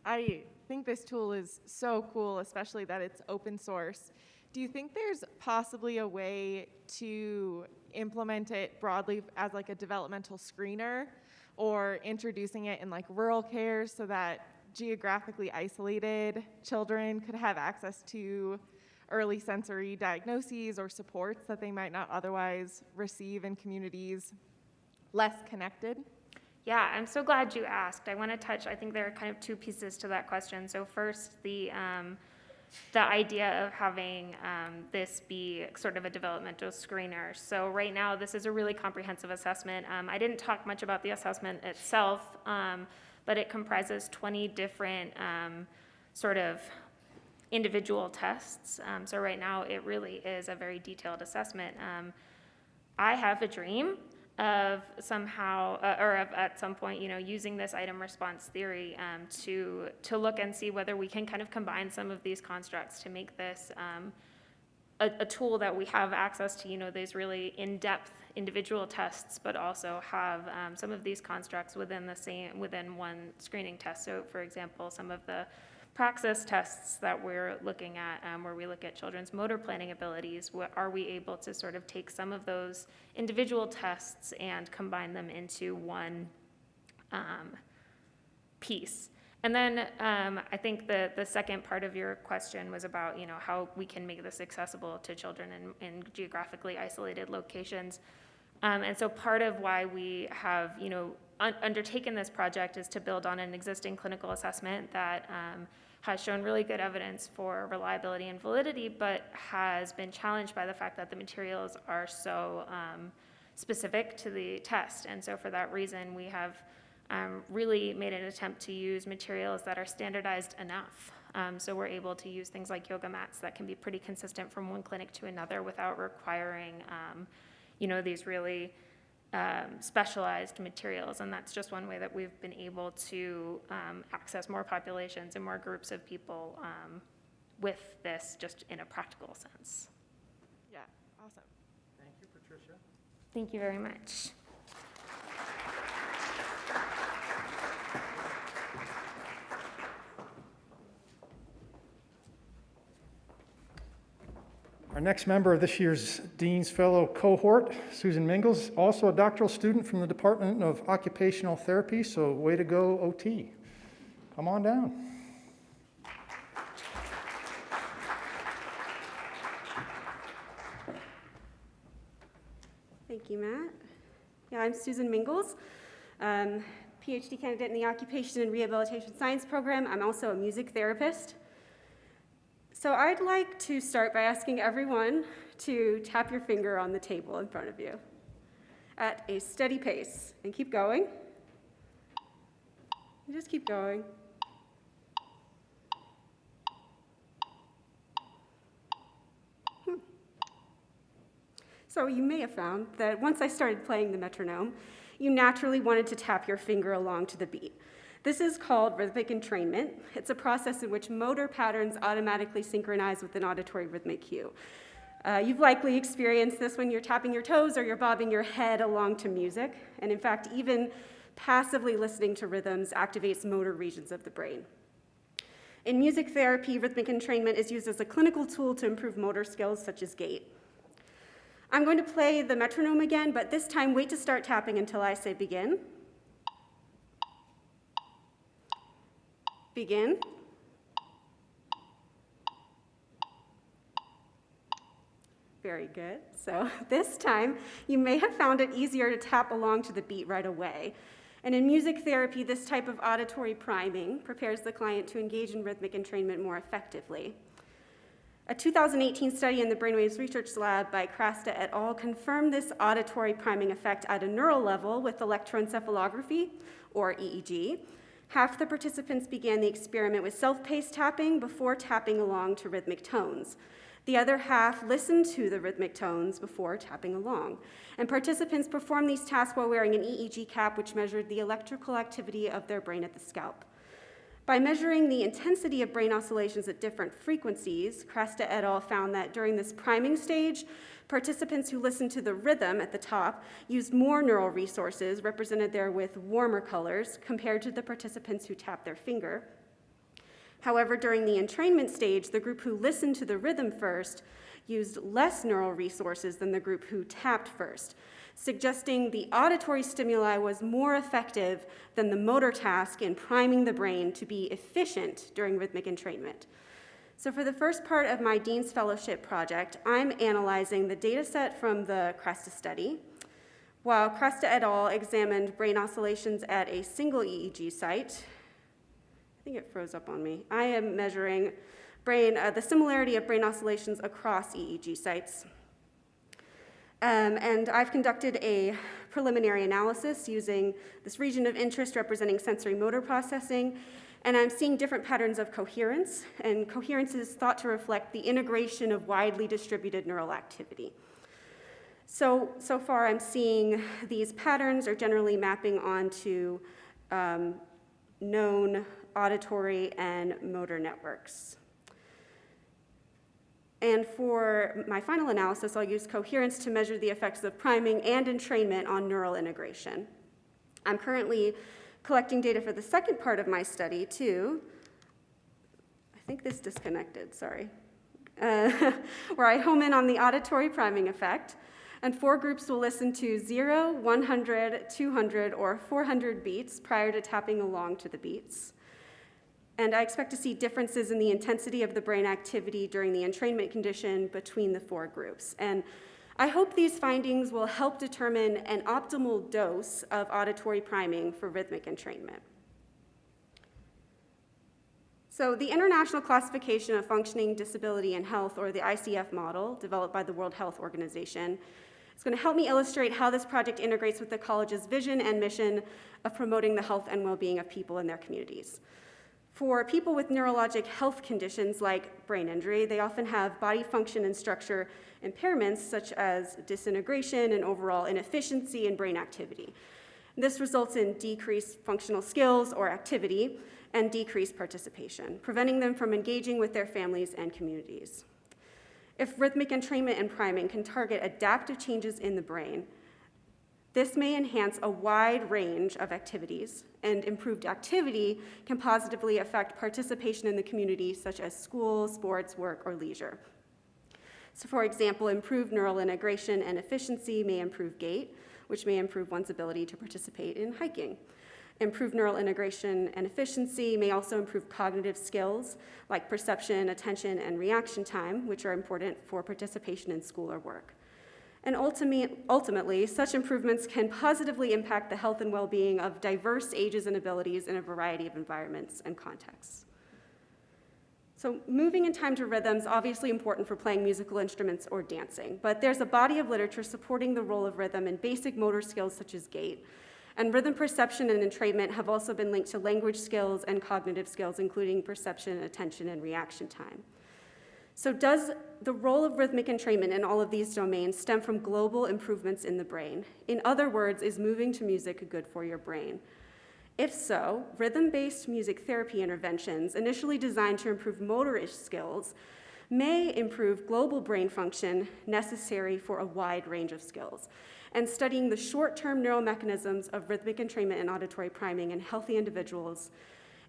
I think this tool is so cool, especially that it's open source. Do you think there's possibly a way to implement it broadly as like a developmental screener, or introducing it in like rural care so that geographically isolated children could have access to early sensory diagnoses or supports that they might not otherwise receive in communities less connected? Yeah, I'm so glad you asked. I want to touch, I think there are kind of two pieces to that question. So first, the idea of having this be sort of a developmental screener. So right now, this is a really comprehensive assessment. I didn't talk much about the assessment itself, but it comprises 20 different sort of individual tests. So right now, it really is a very detailed assessment. I have a dream of somehow, or of at some point, using this item response theory to look and see whether we can kind of combine some of these constructs to make this a tool that we have access to, these really in-depth individual tests, but also have some of these constructs within one screening test. So, for example, some of the praxis tests that we're looking at, where we look at children's motor planning abilities, are we able to sort of take some of those individual tests and combine them into one piece? And then I think the second part of your question was about how we can make this accessible to children in geographically isolated locations. And so part of why we have undertaken this project is to build on an existing clinical assessment that has shown really good evidence for reliability and validity, but has been challenged by the fact that the materials are so specific to the test. And so for that reason, we have really made an attempt to use materials that are standardized enough. So we're able to use things like yoga mats that can be pretty consistent from one clinic to another without requiring these really specialized materials, and that's just one way that we've been able to access more populations and more groups of people with this just in a practical sense. Yeah, awesome. Thank you, Patricia. Thank you very much. Our next member of this year's Dean's Fellow cohort, Susan Mingles, also a doctoral student from the Department of Occupational Therapy, so way to go, OT. Come on down. Thank you, Matt. Yeah, I'm Susan Mingles, PhD candidate in the Occupation and Rehabilitation Science program. I'm also a music therapist. So I'd like to start by asking everyone to tap your finger on the table in front of you at a steady pace, and keep going. And just keep going. So you may have found that once I started playing the metronome, you naturally wanted to tap your finger along to the beat. This is called rhythmic entrainment. It's a process in which motor patterns automatically synchronize with an auditory rhythmic cue. You've likely experienced this when you're tapping your toes or you're bobbing your head along to music. And in fact, even passively listening to rhythms activates motor regions of the brain. In music therapy, rhythmic entrainment is used as a clinical tool to improve motor skills such as gait. I'm going to play the metronome again, but this time wait to start tapping until I say begin. Begin. Very good. So this time, you may have found it easier to tap along to the beat right away. And in music therapy, this type of auditory priming prepares the client to engage in rhythmic entrainment more effectively. A 2018 study in the Brainwaves Research Lab by Krasta et al. Confirmed this auditory priming effect at a neural level with electroencephalography, or EEG. Half the participants began the experiment with self-paced tapping before tapping along to rhythmic tones. The other half listened to the rhythmic tones before tapping along. And participants performed these tasks while wearing an EEG cap, which measured the electrical activity of their brain at the scalp. By measuring the intensity of brain oscillations at different frequencies, Krasta et al. Found that during this priming stage, participants who listened to the rhythm at the top used more neural resources, represented there with warmer colors, compared to the participants who tapped their finger. However, during the entrainment stage, the group who listened to the rhythm first used less neural resources than the group who tapped first, suggesting the auditory stimuli was more effective than the motor task in priming the brain to be efficient during rhythmic entrainment. So for the first part of my Dean's Fellowship project, I'm analyzing the data set from the Krasta study, while Krasta et al. Examined brain oscillations at a single EEG site. I think it froze up on me. I am measuring the similarity of brain oscillations across EEG sites. And I've conducted a preliminary analysis using this region of interest representing sensory motor processing, and I'm seeing different patterns of coherence, and coherence is thought to reflect the integration of widely distributed neural activity. So far I'm seeing these patterns are generally mapping onto known auditory and motor networks. And for my final analysis, I'll use coherence to measure the effects of priming and entrainment on neural integration. I'm currently collecting data for the second part of my study, too. I think this disconnected, sorry. Where I home in on the auditory priming effect, and 4 groups will listen to 0, 100, 200, or 400 beats prior to tapping along to the beats. And I expect to see differences in the intensity of the brain activity during the entrainment condition between the 4 groups. And I hope these findings will help determine an optimal dose of auditory priming for rhythmic entrainment. So the International Classification of Functioning, Disability, and Health, or the Icf Model, developed by the World Health Organization, is going to help me illustrate how this project integrates with the college's vision and mission of promoting the health and well-being of people in their communities. For people with neurologic health conditions like brain injury, they often have body function and structure impairments such as disintegration and overall inefficiency in brain activity. This results in decreased functional skills or activity and decreased participation, preventing them from engaging with their families and communities. If rhythmic entrainment and priming can target adaptive changes in the brain, this may enhance a wide range of activities, and improved activity can positively affect participation in the community, such as school, sports, work, or leisure. So for example, improved neural integration and efficiency may improve gait, which may improve one's ability to participate in hiking. Improved neural integration and efficiency may also improve cognitive skills like perception, attention, and reaction time, which are important for participation in school or work. And ultimately, such improvements can positively impact the health and well-being of diverse ages and abilities in a variety of environments and contexts. So moving in time to rhythm is obviously important for playing musical instruments or dancing, but there's a body of literature supporting the role of rhythm in basic motor skills such as gait. And rhythm perception and entrainment have also been linked to language skills and cognitive skills, including perception, attention, and reaction time. So does the role of rhythmic entrainment in all of these domains stem from global improvements in the brain? In other words, is moving to music good for your brain? If so, rhythm-based music therapy interventions, initially designed to improve motor skills, may improve global brain function necessary for a wide range of skills. And studying the short-term neural mechanisms of rhythmic entrainment and auditory priming in healthy individuals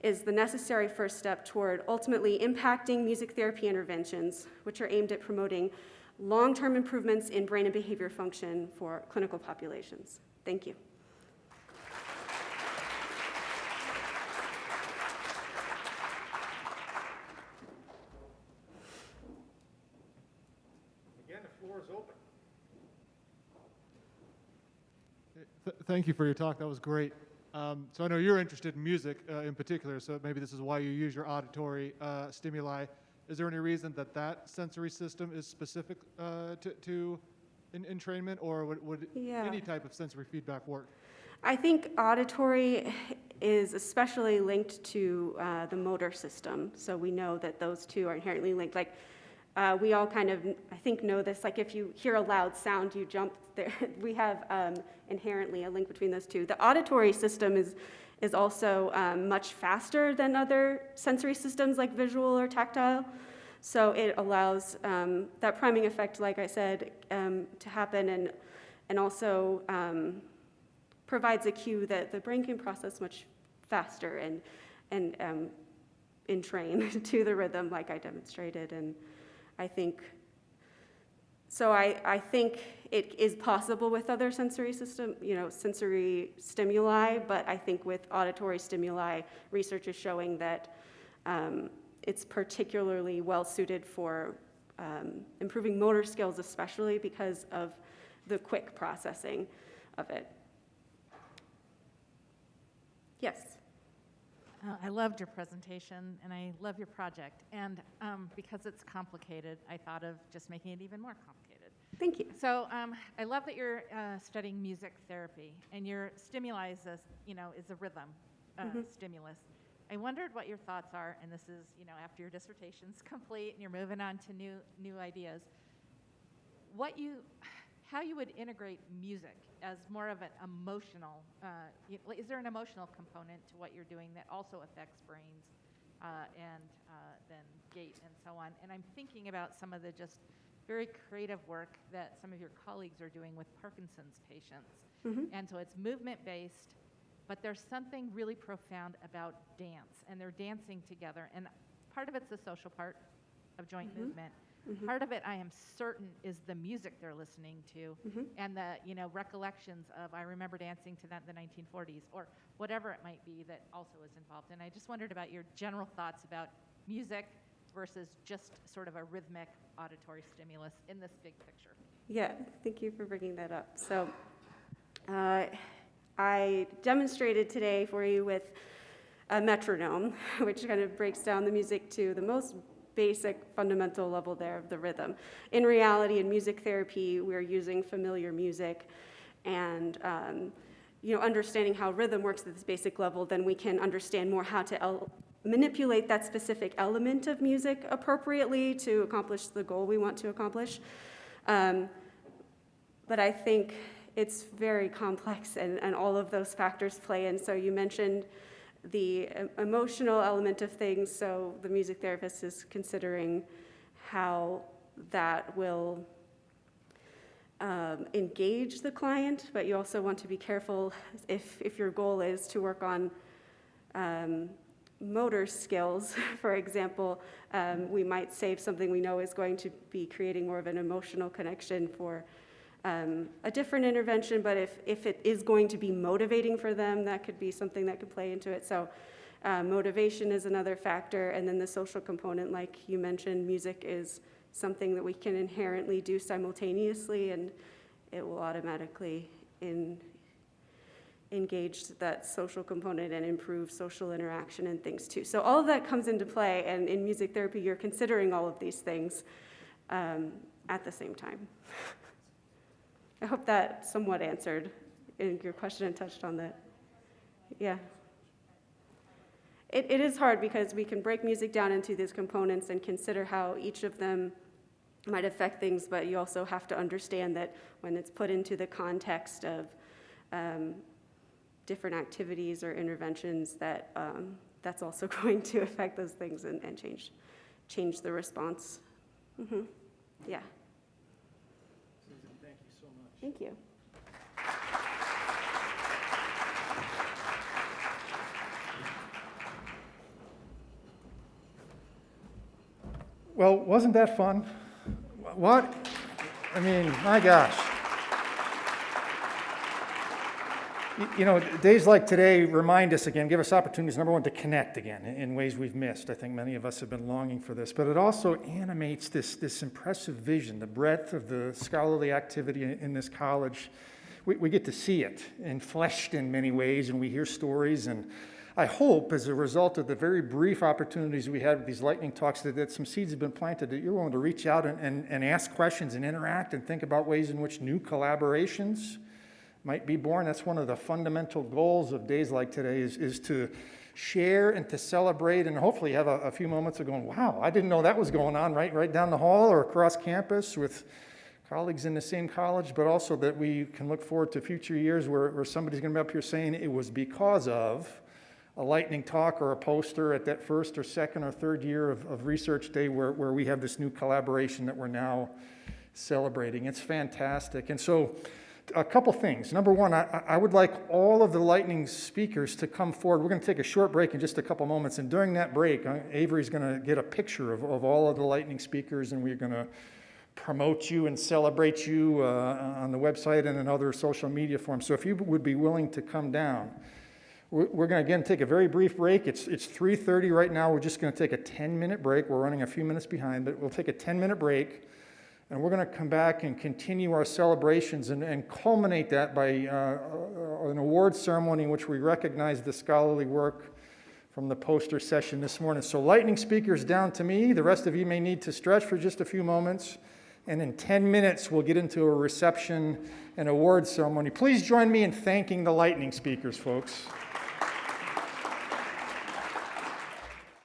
is the necessary first step toward ultimately impacting music therapy interventions, which are aimed at promoting long-term improvements in brain and behavior function for clinical populations. Thank you. Again, the floor is open. Thank you for your talk. That was great. So I know you're interested in music in particular, so maybe this is why you use your auditory stimuli. Is there any reason that that sensory system is specific to entrainment, or would any type of sensory feedback work? I think auditory is especially linked to the motor system, so we know that those two are inherently linked. Like we all kind of, I think, know this, like if you hear a loud sound, you jump there. We have inherently a link between those two. The auditory system is also much faster than other sensory systems like visual or tactile. So it allows that priming effect, like I said, to happen, and also provides a cue that the brain can process much faster and entrain to the rhythm like I demonstrated. And I think it is possible with other sensory sensory stimuli, but I think with auditory stimuli, research is showing that it's particularly well suited for improving motor skills, especially because of the quick processing of it. Yes. I loved your presentation, and I love your project. And because it's complicated, I thought of just making it even more complicated. Thank you. So I love that you're studying music therapy, and your stimuli is a rhythm stimulus. I wondered what your thoughts are, and this is, after your dissertation's complete and you're moving on to new ideas, how you would integrate music as more of an emotional, is there an emotional component to what you're doing that also affects brains and then gait and so on? And I'm thinking about some of the just very creative work that some of your colleagues are doing with Parkinson's patients. Mm-hmm. And so it's movement-based, but there's something really profound about dance, and they're dancing together. And part of it's the social part of joint Mm-hmm. movement. Mm-hmm. Part of it, I am certain, is the music they're listening to, Mm-hmm. and the recollections of, I remember dancing to that in the 1940s, or whatever it might be that also is involved. And I just wondered about your general thoughts about music versus just sort of a rhythmic auditory stimulus in this big picture. Yeah, thank you for bringing that up. So I demonstrated today for you with a metronome, which kind of breaks down the music to the most basic fundamental level there of the rhythm. In reality, in music therapy, we're using familiar music, and understanding how rhythm works at this basic level, then we can understand more how to manipulate that specific element of music appropriately to accomplish the goal we want to accomplish. But I think it's very complex, and all of those factors play in. So you mentioned the emotional element of things, so the music therapist is considering how that will engage the client, but you also want to be careful if your goal is to work on motor skills, for example, we might save something we know is going to be creating more of an emotional connection for a different intervention, but if it is going to be motivating for them, that could be something that could play into it. So motivation is another factor, and then the social component, like you mentioned, music is something that we can inherently do simultaneously, and it will automatically engage that social component and improve social interaction and things too. So all of that comes into play, and in music therapy, you're considering all of these things at the same time. I hope that somewhat answered your question and touched on that. Yeah. It is hard because we can break music down into these components and consider how each of them might affect things, but you also have to understand that when it's put into the context of different activities or interventions, that that's also going to affect those things and change the response. Mm-hmm. Yeah. Susan, thank you so much. Thank you. Well, wasn't that fun? What? I mean, my gosh. You know, days like today remind us again, give us opportunities, number one, to connect again in ways we've missed. I think many of us have been longing for this, but it also animates this impressive vision, the breadth of the scholarly activity in this college. We get to see it fleshed in many ways, and we hear stories, and I hope as a result of the very brief opportunities we had with these lightning talks that some seeds have been planted, that you're willing to reach out and ask questions and interact and think about ways in which new collaborations might be born. That's one of the fundamental goals of days like today is to share and to celebrate and hopefully have a few moments of going, wow, I didn't know that was going on right down the hall or across campus with colleagues in the same college, but also that we can look forward to future years where somebody's going to be up here saying it was because of a lightning talk or a poster at that first or second or third year of research day where we have this new collaboration that we're now celebrating. It's fantastic. And so a couple things. Number one, I would like all of the lightning speakers to come forward. We're going to take a short break in just a couple moments. And during that break, Avery's going to get a picture of all of the lightning speakers, and we're going to promote you and celebrate you on the website and in other social media forms. So if you would be willing to come down. We're going to, again, take a very brief break. It's 3:30 right now. We're just going to take a 10-minute break. We're running a few minutes behind, but we'll take a 10-minute break, and we're going to come back and continue our celebrations and culminate that by an awards ceremony in which we recognize the scholarly work from the poster session this morning. So lightning speakers down to me. The rest of you may need to stretch for just a few moments. And in 10 minutes, we'll get into a reception and awards ceremony. Please join me in thanking the lightning speakers, folks.